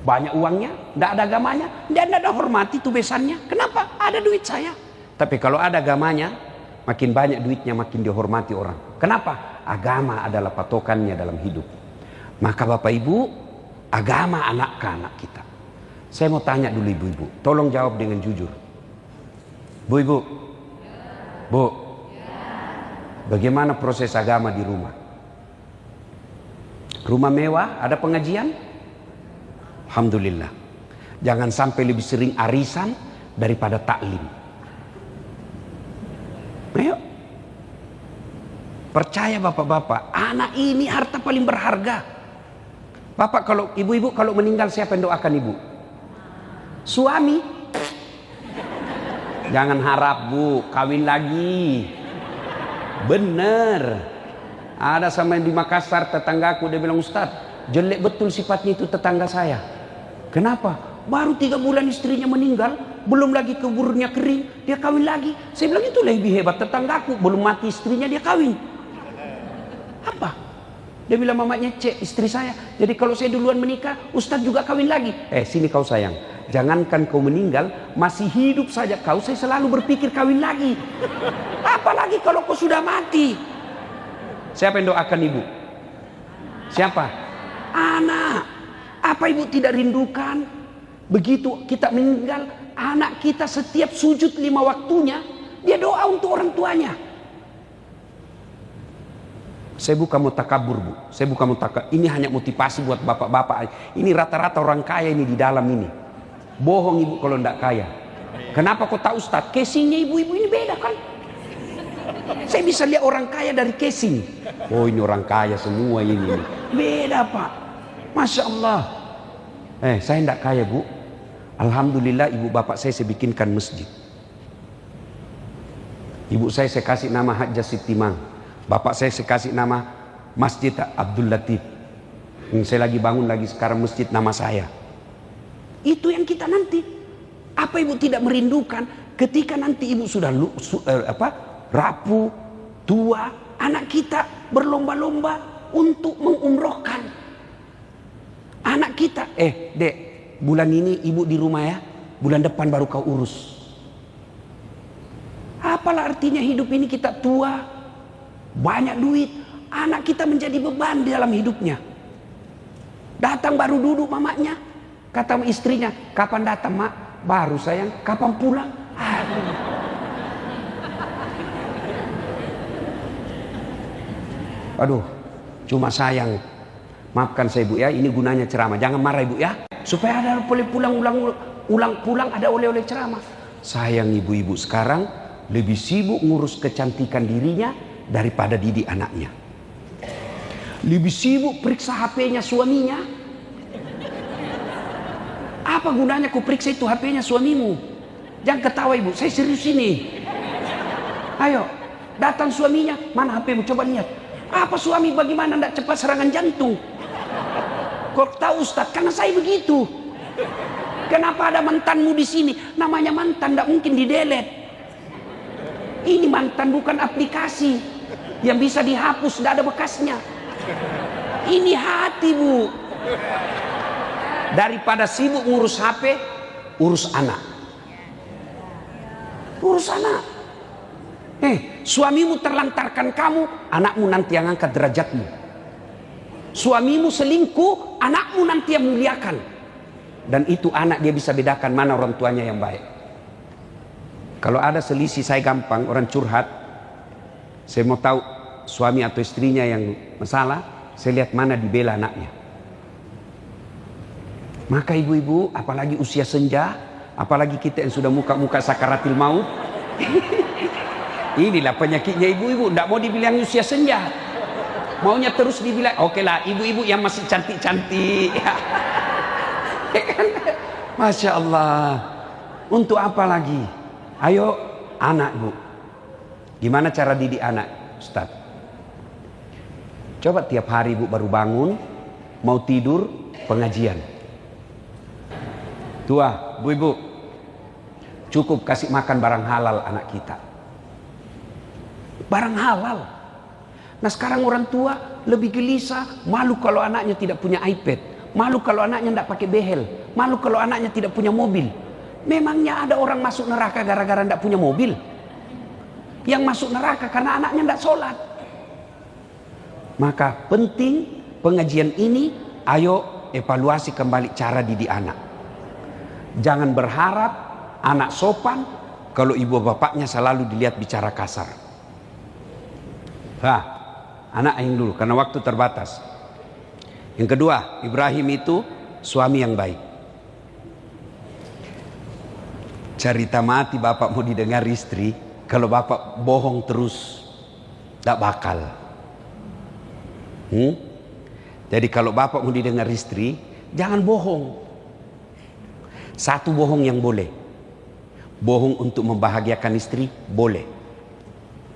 A: Banyak uangnya, tidak ada agamanya, dia tidak ada hormati itu besannya. Kenapa? Ada duit saya. Tapi kalau ada agamanya, makin banyak duitnya, makin dihormati orang. Kenapa? Agama adalah patokannya dalam hidup. Maka Bapak Ibu, agama anak ke anak kita. Saya mau tanya dulu ibu-ibu, tolong jawab dengan jujur. Bu Ibu, Bu, bagaimana proses agama di rumah? Rumah mewah, ada pengajian? Alhamdulillah. Jangan sampai lebih sering arisan daripada taklim. Ayo. Percaya bapak-bapak, anak ini harta paling berharga. Bapak kalau ibu-ibu kalau meninggal siapa yang doakan ibu? Suami. Jangan harap bu, kawin lagi. Bener. Ada sama yang di Makassar tetanggaku, dia bilang Ustaz, jelek betul sifatnya itu tetangga saya. Kenapa? Baru 3 bulan istrinya meninggal, belum lagi kuburnya kering, dia kawin lagi. Saya bilang itu lebih hebat tetanggaku, belum mati istrinya dia kawin. Apa? Dia bilang mamanya, cek istri saya. Jadi kalau saya duluan menikah, Ustadz juga kawin lagi. Sini kau sayang. Jangankan kau meninggal, masih hidup saja kau, saya selalu berpikir kawin lagi. Apalagi kalau kau sudah mati. Siapa yang doakan ibu? Siapa? Anak. Apa ibu tidak rindukan? Begitu kita meninggal, anak kita setiap sujud 5 waktunya, dia doa untuk orang tuanya. Saya bukan mau takabur, Bu. Saya bukan mau takabur. Ini hanya motivasi buat bapak-bapak. Ini rata-rata orang kaya ini di dalam ini. Bohong ibu kalau tidak kaya. Kenapa kau tahu Ustaz? Casingnya ibu-ibu ini beda kan? Saya bisa lihat orang kaya dari casing. Oh ini orang kaya semua ini. Beda Pak. Masya Allah. Saya tidak kaya Bu. Alhamdulillah ibu bapak saya bikinkan masjid. Ibu saya kasih nama Hajjah Sitimang. Bapak saya kasih nama Masjid Abdul Latif. Saya lagi bangun lagi sekarang masjid nama saya. Itu yang kita nanti. Apa ibu tidak merindukan ketika nanti ibu sudah rapuh, tua, anak kita berlomba-lomba untuk mengumrohkan anak kita. Dek, bulan ini ibu di rumah ya, bulan depan baru kau urus. Apalah artinya hidup ini kita tua, banyak duit, anak kita menjadi beban di dalam hidupnya. Datang baru duduk mamanya, kata istrinya, kapan datang mak? Baru sayang, kapan pulang? Aduh, cuma sayang. Maafkan saya ibu ya, ini gunanya ceramah. Jangan marah ibu ya, supaya ada boleh pulang ada oleh-oleh ceramah. Sayang ibu-ibu sekarang lebih sibuk ngurus kecantikan dirinya daripada didik anaknya. Lebih sibuk periksa HP-nya suaminya. Apa gunanya kau periksa itu HP-nya suamimu? Jangan ketawa ibu, saya serius ini. Ayo, datang suaminya, mana HP-mu coba lihat. Apa suami bagaimana tidak cepat serangan jantung? Kau tahu Ustaz, karena saya begitu. Kenapa ada mantanmu di sini? Namanya mantan, tidak mungkin di-delete. Ini mantan bukan aplikasi yang bisa dihapus, tidak ada bekasnya. Ini hati Bu. Daripada sibuk ngurus HP, urus anak. Urus anak. Suamimu terlantarkan kamu, anakmu nanti yang angkat derajatmu. Suamimu selingkuh, anakmu nanti yang muliakan. Dan itu anak dia bisa bedakan mana orang tuanya yang baik. Kalau ada selisih saya gampang, orang curhat, saya mau tahu suami atau istrinya yang masalah, saya lihat mana dibela anaknya. Maka ibu-ibu, apalagi usia senja, apalagi kita yang sudah muka-muka sakaratil maut, inilah penyakitnya ibu-ibu, tidak mau dibilang usia senja, maunya terus dibilang, oke lah ibu-ibu yang masih cantik-cantik. Masya Allah. Untuk apa lagi? Ayo anak Bu, gimana cara didik anak Ustaz? Coba tiap hari Bu baru bangun, mau tidur, pengajian. Tua, Bu ibu, cukup kasih makan barang halal anak kita. Barang halal. Nah sekarang orang tua lebih gelisah, malu kalau anaknya tidak punya iPad, malu kalau anaknya tidak pakai behel, malu kalau anaknya tidak punya mobil. Memangnya ada orang masuk neraka gara-gara tidak punya mobil? Yang masuk neraka karena anaknya tidak sholat. Maka penting pengajian ini, ayo evaluasi kembali cara didik anak. Jangan berharap anak sopan kalau ibu bapaknya selalu dilihat bicara kasar. Anak yang dulu karena waktu terbatas. Yang kedua, Ibrahim itu suami yang baik. Cerita mati bapak mau didengar istri, kalau bapak bohong terus tidak bakal. Jadi kalau bapak mau didengar istri, jangan bohong. Satu bohong yang boleh. Bohong untuk membahagiakan istri, boleh.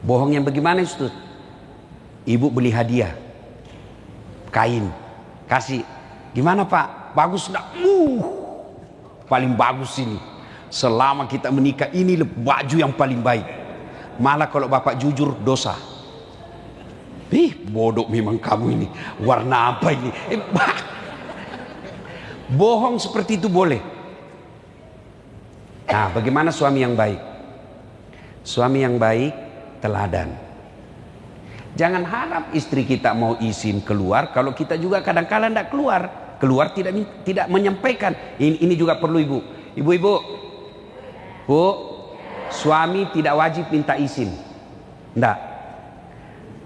A: Bohong yang bagaimana Ustaz? Ibu beli hadiah, kain, kasih. Gimana Pak? Bagus enggak? Paling bagus ini. Selama kita menikah ini baju yang paling baik. Malah kalau bapak jujur dosa. Bodoh memang kamu ini. Warna apa ini? Bohong seperti itu boleh. Nah, bagaimana suami yang baik? Suami yang baik teladan. Jangan harap istri kita mau izin keluar kalau kita juga kadang-kadang tidak keluar. Keluar tidak menyampaikan. Ini juga perlu ibu. Ibu-ibu, bu, suami tidak wajib minta izin. Tidak.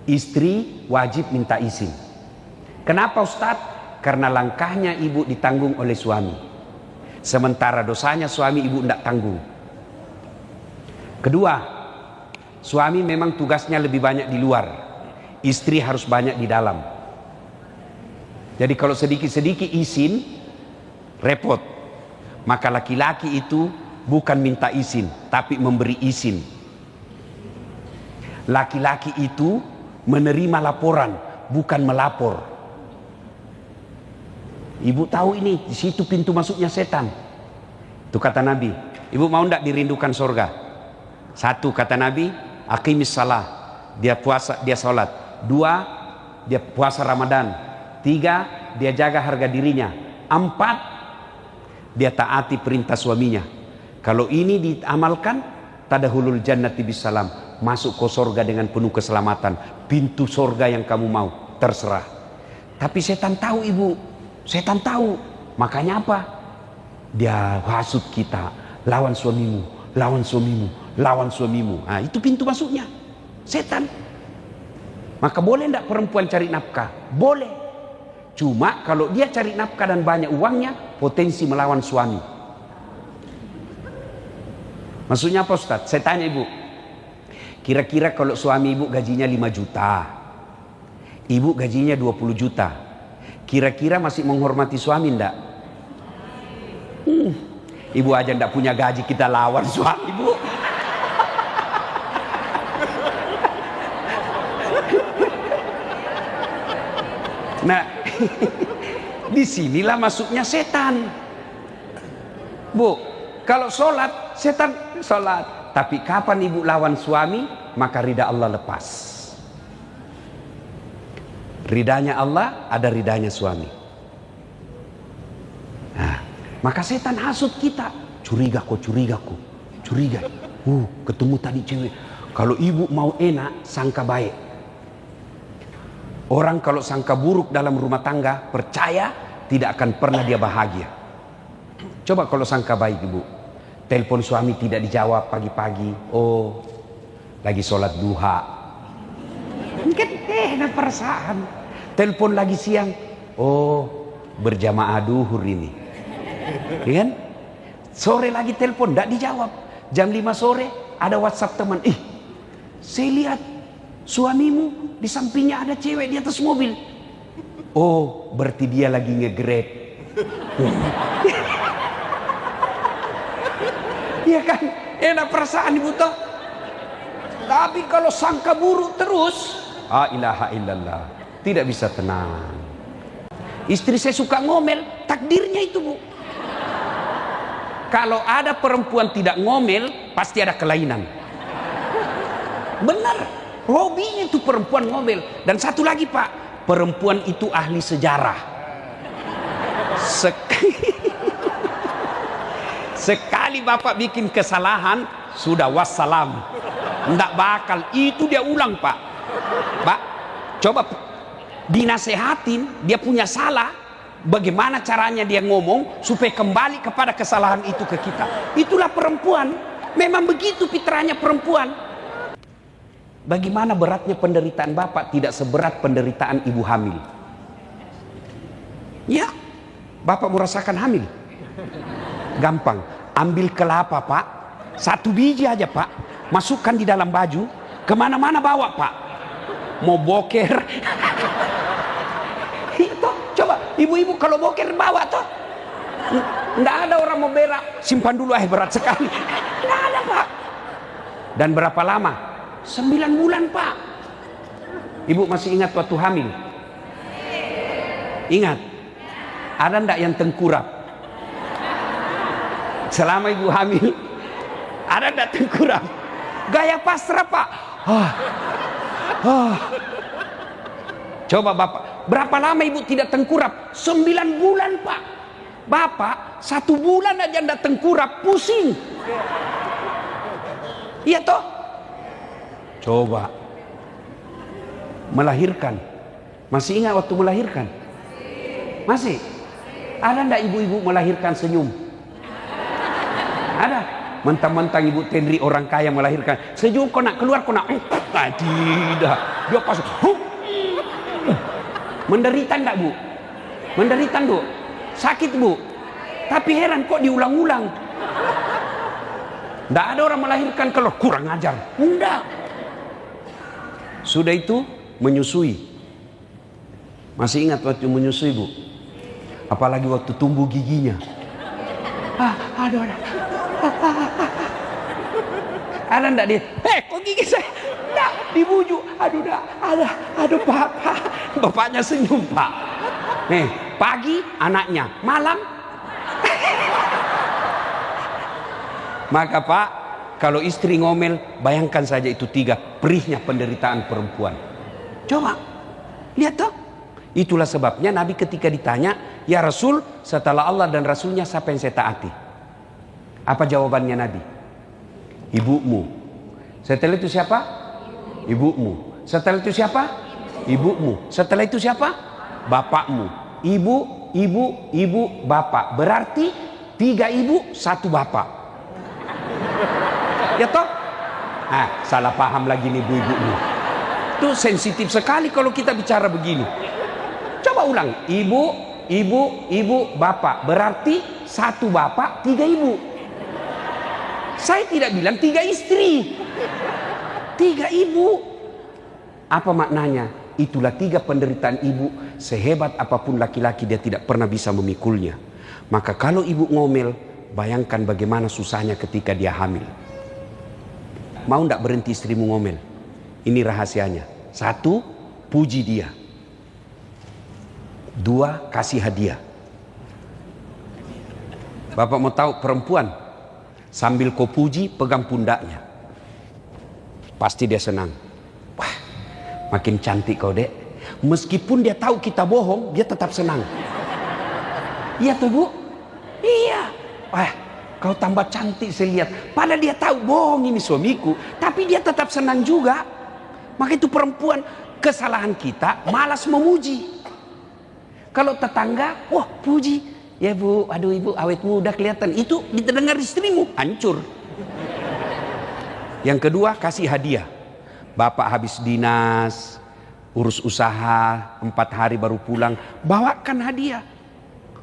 A: Istri wajib minta izin. Kenapa Ustadz? Karena langkahnya ibu ditanggung oleh suami. Sementara dosanya suami ibu tidak tanggung. Kedua, suami memang tugasnya lebih banyak di luar. Istri harus banyak di dalam. Jadi kalau sedikit-sedikit izin, repot. Maka laki-laki itu bukan minta izin, tapi memberi izin. Laki-laki itu menerima laporan, bukan melapor. Ibu tahu ini, di situ pintu masuknya setan. Itu kata Nabi. Ibu mau tidak dirindukan surga? Satu, kata Nabi, aqimis salah. Dia puasa, dia sholat. Dua, dia puasa Ramadan. Tiga, dia jaga harga dirinya. Empat, dia taati perintah suaminya. Kalau ini diamalkan, tadahulul jannati bisalam. Masuk ke surga dengan penuh keselamatan. Pintu surga yang kamu mau, terserah. Tapi setan tahu ibu. Setan tahu. Makanya apa? Dia hasut kita. Lawan suamimu, lawan suamimu, lawan suamimu. Nah, itu pintu masuknya. Setan. Maka boleh tidak perempuan cari nafkah? Boleh. Cuma kalau dia cari nafkah dan banyak uangnya, potensi melawan suami. Maksudnya apa Ustaz? Saya tanya ibu. Kira-kira kalau suami ibu gajinya 5 juta. Ibu gajinya 20 juta. Kira-kira masih menghormati suami enggak? Ibu aja enggak punya gaji, kita lawan suami ibu. Nah, disinilah masuknya setan. Bu, kalau sholat, setan sholat. Tapi kapan ibu lawan suami, maka ridha Allah lepas. Ridanya Allah, ada ridanya suami. Nah, maka setan hasut kita. Curiga kok, curiga. Ketemu tadi cewek. Kalau ibu mau enak, sangka baik. Orang kalau sangka buruk dalam rumah tangga, percaya tidak akan pernah dia bahagia. Coba kalau sangka baik ibu. Telepon suami tidak dijawab pagi-pagi. Oh, lagi sholat duha. Mungkin enak perasaan. Telepon lagi siang. Oh, berjamaah duhur ini. Kan? Sore lagi telepon, tidak dijawab. Jam 5 sore ada WhatsApp teman. Saya lihat suamimu di sampingnya ada cewek di atas mobil. Oh, berarti dia lagi nge-grab. Iya kan? Enak perasaan ibu toh. Tapi kalau sangka buruk terus, ilaha illallah, tidak bisa tenang. Istri saya suka ngomel, takdirnya itu bu. Kalau ada perempuan tidak ngomel, pasti ada kelainan. Benar, hobinya itu perempuan ngomel. Dan satu lagi pak, perempuan itu ahli sejarah. Sekali bapak bikin kesalahan, sudah wassalam. Nggak bakal, itu dia ulang pak. Pak, coba dinasehatin, dia punya salah. Bagaimana caranya dia ngomong supaya kembali kepada kesalahan itu ke kita. Itulah perempuan. Memang begitu fitrahnya perempuan. Bagaimana beratnya penderitaan bapak tidak seberat penderitaan ibu hamil. Ya, bapak merasakan hamil. Gampang, ambil kelapa pak, 1 biji aja pak, masukkan di dalam baju, kemana-mana bawa pak. Mau boker. Itu coba ibu-ibu kalau boker bawa toh. Nggak ada orang mau berak, simpan dulu berat sekali. Nggak ada pak. Dan berapa lama? 9 bulan pak. Ibu masih ingat waktu hamil? Ingat? Ada ndak yang tengkurap? Selama ibu hamil, ada ndak tengkurap? Gaya pasrah pak. Coba bapak, berapa lama ibu tidak tengkurap? 9 bulan pak. Bapak 1 bulan aja ndak tengkurap, pusing. Iya toh? Coba melahirkan, masih ingat waktu melahirkan? Masih? Ada ndak ibu-ibu melahirkan senyum? Ada? Mentang-mentang ibu Tendri orang kaya melahirkan senyum, kau nak keluar, kau nak tidak, dia pas menderita enggak bu? Menderita bu? Sakit bu? Tapi heran kok diulang-ulang. Enggak ada orang melahirkan kalau kurang ajar, enggak. Sudah itu menyusui. Masih ingat waktu menyusui bu? Apalagi waktu tumbuh giginya. Aduh. Ada ndak dia? Kok gigi saya? Ndak, dibujuk. Aduh pak. Bapaknya senyum pak. Pagi anaknya, malam. Maka pak, kalau istri ngomel, bayangkan saja itu 3 perihnya penderitaan perempuan. Coba, lihat toh. Itulah sebabnya Nabi ketika ditanya, ya Rasul, setelah Allah dan Rasulnya siapa yang saya taati? Apa jawabannya Nabi? Ibumu. Setelah itu siapa? Ibumu. Setelah itu siapa? Ibumu. Setelah itu siapa? Bapakmu. Ibu, bapak. Berarti 3 ibu, 1 bapak. Ya toh? Salah paham lagi nih ibu-ibu nih. Itu sensitif sekali kalau kita bicara begini. Coba ulang. Ibu, bapak. Berarti 1 bapak, 3 ibu. Saya tidak bilang 3 istri, 3 ibu. Apa maknanya? Itulah 3 penderitaan ibu. Sehebat apapun laki-laki, dia tidak pernah bisa memikulnya. Maka kalau ibu ngomel, bayangkan bagaimana susahnya ketika dia hamil. Mau ndak berhenti istrimu ngomel? Ini rahasianya. 1, puji dia. 2, kasih hadiah. Bapak mau tahu perempuan? Sambil kau puji, pegang pundaknya. Pasti dia senang. Wah, makin cantik kau dek. Meskipun dia tahu kita bohong, dia tetap senang. Iya tuh bu? Iya. Wah, kau tambah cantik saya lihat. Padahal dia tahu bohong ini suamiku, tapi dia tetap senang juga. Maka itu perempuan, kesalahan kita malas memuji. Kalau tetangga, wah puji. Ya bu, aduh ibu awet muda kelihatan. Itu didengar istrimu, hancur. Yang kedua, kasih hadiah. Bapak habis dinas, urus usaha, 4 hari baru pulang, bawakan hadiah.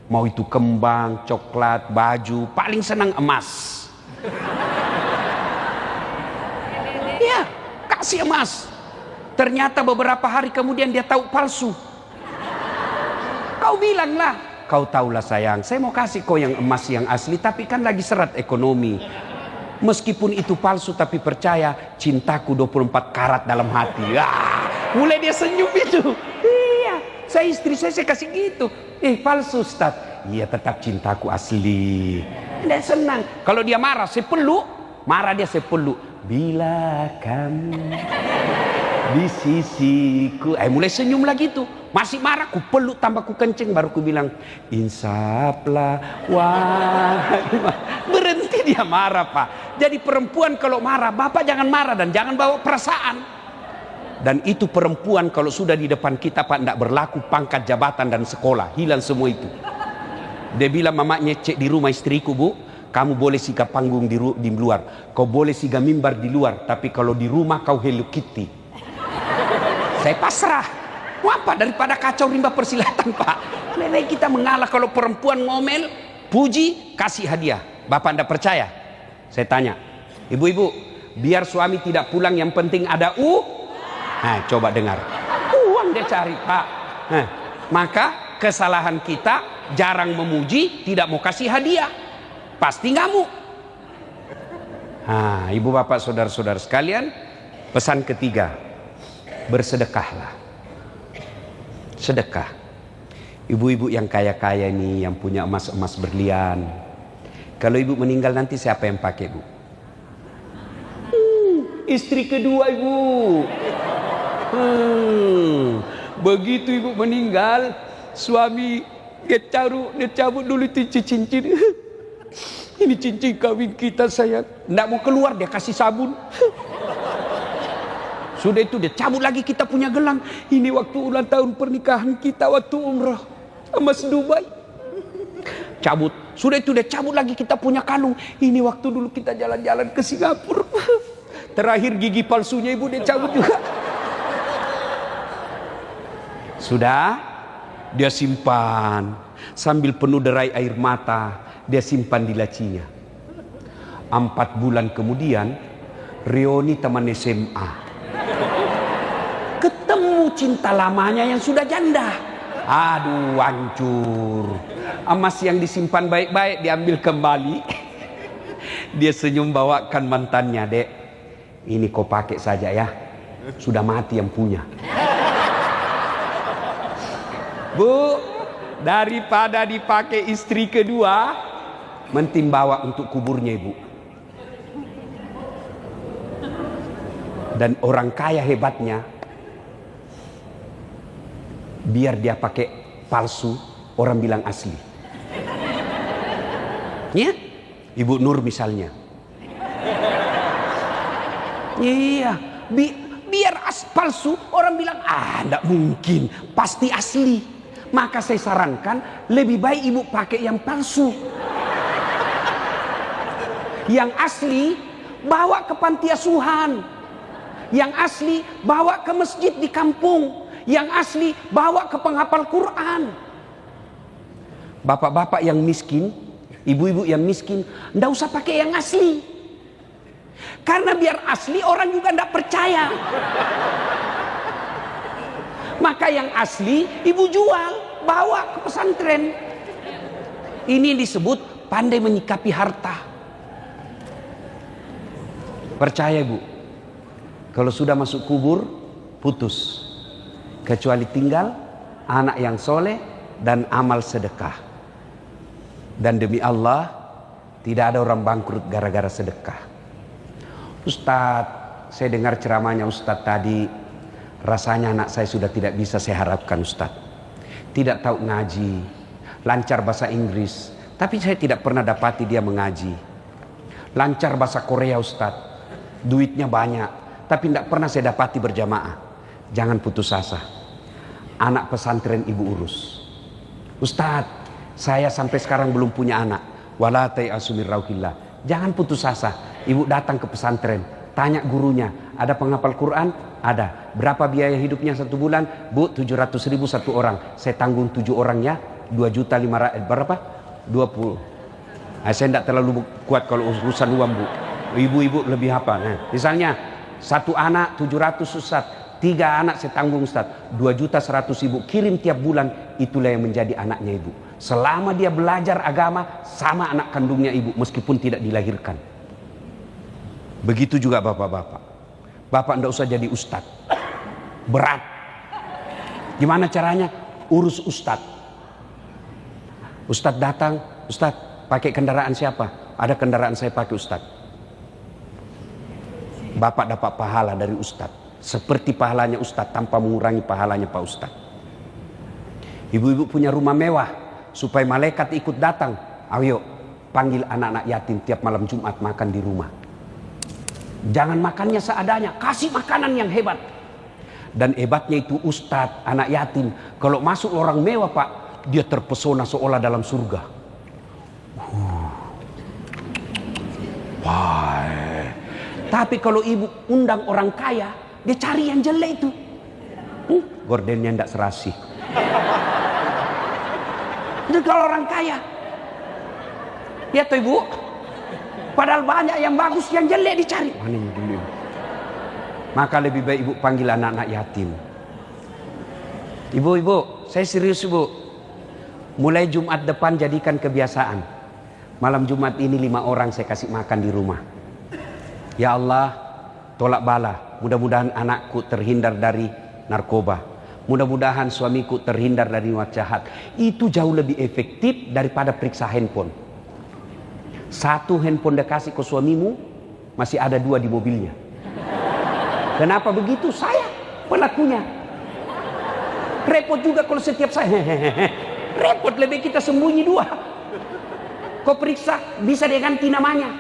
A: Mau itu kembang, coklat, baju, paling senang emas. Ya, kasih emas. Ternyata beberapa hari kemudian dia tahu palsu. Kau bilanglah, kau tahulah sayang, saya mau kasih kau yang emas yang asli, tapi kan lagi seret ekonomi. Meskipun itu palsu, tapi percaya, cintaku 24 karat dalam hati. Mulai dia senyum itu. Iya, istri saya kasih gitu. Palsu Ustaz. Iya, tetap cintaku asli. Dia senang. Kalau dia marah, saya peluk. Marah dia, saya peluk. Bila kamu di sisiku, mulai senyum lagi tuh. Masih marah, ku peluk tambah ku kenceng, baru ku bilang insaflah wahai. Berhenti dia marah pak. Jadi perempuan kalau marah, bapak jangan marah dan jangan bawa perasaan. Dan itu perempuan kalau sudah di depan kita pak, tidak berlaku pangkat jabatan dan sekolah, hilang semua itu. Dia bilang mamanya, cek di rumah istriku bu, kamu boleh siga panggung di luar, kau boleh siga mimbar di luar, tapi kalau di rumah kau Hello Kitty. Saya pasrah. Apa daripada kacau rimba persilatan pak. Lebih kita mengalah. Kalau perempuan ngomel, puji, kasih hadiah. Bapak anda percaya? Saya tanya, ibu-ibu, biar suami tidak pulang yang penting ada coba dengar, uang dia cari pak. Maka kesalahan kita jarang memuji, tidak mau kasih hadiah, pasti ngamuk. Ibu bapak saudara-saudara sekalian, pesan ketiga, bersedekahlah. Sedekah. Ibu-ibu yang kaya-kaya ini, yang punya emas-emas berlian, kalau ibu meninggal nanti siapa yang pakai bu? Istri kedua ibu. Begitu ibu meninggal, suami dia cabut dulu cincin. Ini cincin kawin kita sayang. Nggak mau keluar, dia kasih sabun. Sudah itu dia cabut lagi kita punya gelang. Ini waktu ulang tahun pernikahan kita waktu umrah sama Dubai. Cabut. Sudah itu dia cabut lagi kita punya kalung. Ini waktu dulu kita jalan-jalan ke Singapura. Terakhir gigi palsunya ibu dia cabut juga. Sudah dia simpan sambil penuh derai air mata, dia simpan di lacinya. 4 bulan kemudian reuni teman SMA. Ketemu cinta lamanya yang sudah janda. Aduh, hancur. Emas yang disimpan baik-baik diambil kembali. Dia senyum bawakan mantannya, "Dek, ini kau pakai saja ya. Sudah mati yang punya." Bu, daripada dipakai istri kedua, mending bawa untuk kuburnya ibu. Dan orang kaya hebatnya, biar dia pakai palsu, orang bilang asli. Ya, Ibu Nur misalnya. Iya, biar palsu, orang bilang enggak mungkin, pasti asli. Maka saya sarankan lebih baik ibu pakai yang palsu. Yang asli bawa ke panti asuhan. Yang asli bawa ke masjid di kampung. Yang asli bawa ke penghafal Quran. Bapak-bapak yang miskin, ibu-ibu yang miskin, ndak usah pakai yang asli. Karena biar asli orang juga ndak percaya. Maka yang asli ibu jual, bawa ke pesantren. Ini disebut pandai menyikapi harta. Percaya bu, kalau sudah masuk kubur putus, kecuali tinggal anak yang soleh dan amal sedekah. Dan demi Allah tidak ada orang bangkrut gara-gara sedekah. Ustadz, saya dengar ceramahnya Ustadz tadi, rasanya anak saya sudah tidak bisa saya harapkan Ustadz. Tidak tahu ngaji, lancar bahasa Inggris, tapi saya tidak pernah dapati dia mengaji. Lancar bahasa Korea Ustadz, duitnya banyak, tapi tidak pernah saya dapati berjamaah. Jangan putus asa. Anak pesantren ibu urus. Ustadz, saya sampai sekarang belum punya anak. Wala ta'asu min rauhillah. Jangan putus asa. Ibu datang ke pesantren, tanya gurunya, ada penghafal Quran? Ada. Berapa biaya hidupnya 1 bulan? Bu, 700.000 satu orang. Saya tanggung 7 orang ya, 2.500.000 berapa? 20. Nah, saya tidak terlalu kuat kalau urusan uang bu. Ibu-ibu lebih apa? Nah, misalnya 1 anak 700 Ustaz, 3 anak saya tanggung Ustaz, 2.100.000 kirim tiap bulan. Itulah yang menjadi anaknya ibu. Selama dia belajar agama sama anak kandungnya ibu, meskipun tidak dilahirkan. Begitu juga bapak-bapak. Bapak tidak usah jadi ustadz, berat. Gimana caranya? Urus ustadz. Ustadz datang, Ustadz pakai kendaraan siapa? Ada kendaraan saya pakai Ustadz. Bapak dapat pahala dari Ustadz, seperti pahalanya Ustadz tanpa mengurangi pahalanya Pak Ustadz. Ibu-ibu punya rumah mewah, supaya malaikat ikut datang. Ayo panggil anak-anak yatim tiap malam Jumat makan di rumah. Jangan makannya seadanya, kasih makanan yang hebat. Dan hebatnya itu Ustadz anak yatim, kalau masuk orang mewah Pak, dia terpesona seolah dalam surga. Wah. Tapi kalau ibu undang orang kaya, dia cari yang jelek itu. Gordennya ndak serasi. Itu kalau orang kaya. Ya toh ibu. Padahal banyak yang bagus, yang jelek dicari. Mana yang dulu? Maka lebih baik ibu panggil anak-anak yatim. Ibu-ibu, saya serius ibu. Mulai Jumat depan jadikan kebiasaan. Malam Jumat ini 5 orang saya kasih makan di rumah. Ya Allah, tolak bala. Mudah-mudahan anakku terhindar dari narkoba. Mudah-mudahan suamiku terhindar dari niat jahat. Itu jauh lebih efektif daripada periksa handphone. 1 handphone dia kasih ke suamimu, masih ada 2 di mobilnya. Kenapa begitu? Saya pelakunya. repot juga kalau setiap saya repot, lebih kita sembunyi dua. Kau periksa, bisa dia ganti namanya.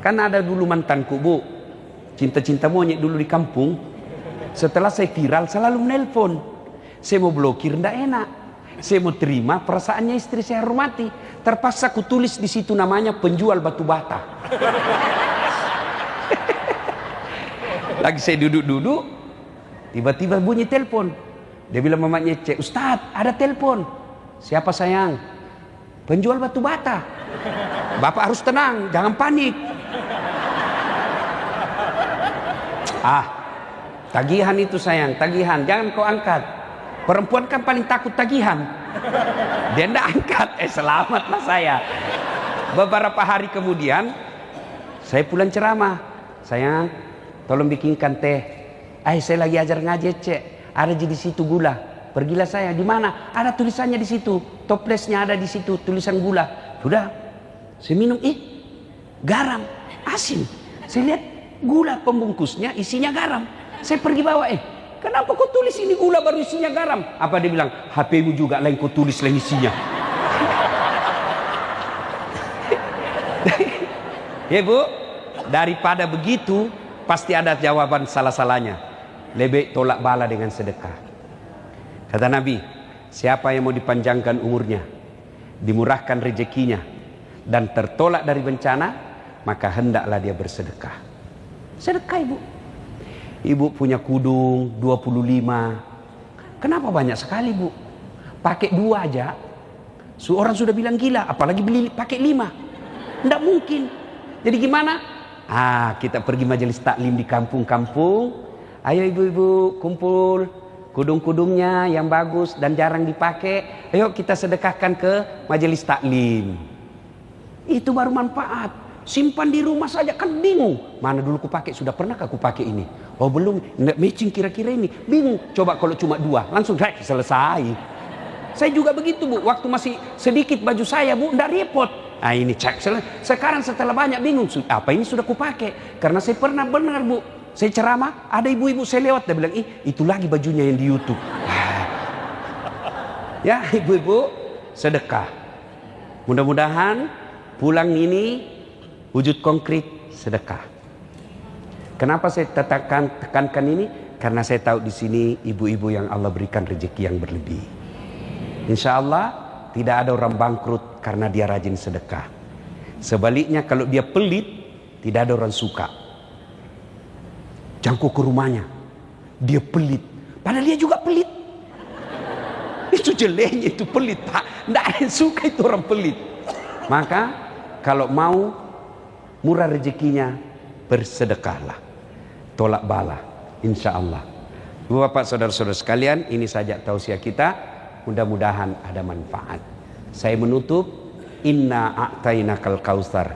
A: Kan ada dulu mantanku, Bu, cinta-cinta monyet dulu di kampung. Setelah saya viral selalu menelpon. Saya mau blokir, ndak enak. Saya mau terima, perasaannya istri saya hormati. Terpaksa ku tulis di situ namanya penjual batu bata. Lagi saya duduk-duduk, tiba-tiba bunyi telepon. Dia bilang mamanya Cek, Ustadz ada telepon. Siapa sayang? Penjual batu bata. Bapak harus tenang, jangan panik. Tagihan itu sayang, tagihan, jangan kau angkat. Perempuan kan paling takut tagihan. Dia ndak angkat, selamatlah saya. Beberapa hari kemudian, saya pulang ceramah. Sayang, tolong bikinkan teh. Saya lagi ajar ngaji, Cek. Ada di situ gula. Pergilah saya, di mana? Ada tulisannya di situ. Toplesnya ada di situ, tulisan gula. Sudah, saya minum, garam, asin. Saya lihat gula pembungkusnya isinya garam. Saya pergi bawa, kenapa kau tulis ini gula baru isinya garam? Apa dia bilang? HP-mu juga lain kau tulis lain isinya. Ya Bu, daripada begitu pasti ada jawaban salah-salahnya. Lebih tolak bala dengan sedekah. Kata Nabi, siapa yang mau dipanjangkan umurnya, dimurahkan rezekinya, dan tertolak dari bencana, maka hendaklah dia bersedekah. Sedekah, Ibu. Ibu punya kudung 25. Kenapa banyak sekali, Bu? Pakai 2 aja orang sudah bilang gila, apalagi beli pakai 5. Tidak mungkin. Jadi gimana? Kita pergi majelis taklim di kampung-kampung. Ayo ibu-ibu kumpul kudung-kudungnya yang bagus dan jarang dipakai. Ayo kita sedekahkan ke majelis taklim. Itu baru manfaat. Simpan di rumah saja kan bingung. Mana dulu ku pakai, sudah pernahkah ku pakai ini? Oh belum, nggak matching kira-kira ini. Bingung. Coba kalau cuma 2, langsung selesai. Saya juga begitu, Bu. Waktu masih sedikit baju saya, Bu, nggak repot. Ini cek. Sekarang setelah banyak bingung. Apa ini sudah ku pakai? Karena saya pernah benar, Bu. Saya ceramah, ada ibu-ibu saya lewat, dia bilang, itu lagi bajunya yang di YouTube. Ya, ibu-ibu, sedekah. Mudah-mudahan pulang ini wujud konkret sedekah. Kenapa saya tekankan ini? Karena saya tahu di sini ibu-ibu yang Allah berikan rezeki yang berlebih. Insya Allah tidak ada orang bangkrut karena dia rajin sedekah. Sebaliknya kalau dia pelit, tidak ada orang suka. Jangkau ke rumahnya, dia pelit. Padahal dia juga pelit. Itu jeleknya, itu pelit, Pak. Tidak ada yang suka itu orang pelit. Maka kalau mau murah rezekinya, bersedekahlah, tolak bala, insya Allah. Bapak saudara-saudara sekalian, ini saja tausiah kita. Mudah-mudahan ada manfaat. Saya menutup, inna a'tainakal kautsar.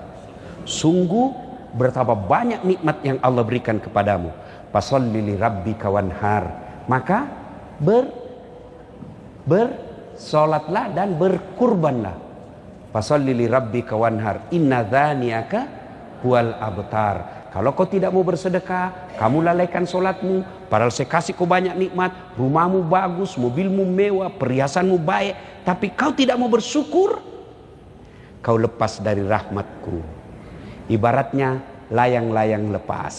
A: Sungguh betapa banyak nikmat yang Allah berikan kepadamu. Fasholli li rabbika wanhar. Maka bersolatlah dan berkurbanlah. Fasholli li rabbika wanhar. Inna dzaniaka wal abtar. Kalau kau tidak mau bersedekah, kamu lalaikan solatmu. Padahal saya kasih kau banyak nikmat, rumahmu bagus, mobilmu mewah, perhiasanmu baik, tapi kau tidak mau bersyukur, kau lepas dari rahmatku. Ibaratnya layang-layang lepas.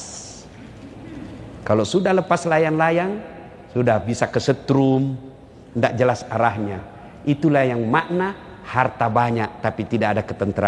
A: Kalau sudah lepas layang-layang, sudah bisa kesetrum, tidak jelas arahnya. Itulah yang makna harta banyak tapi tidak ada ketenteraman.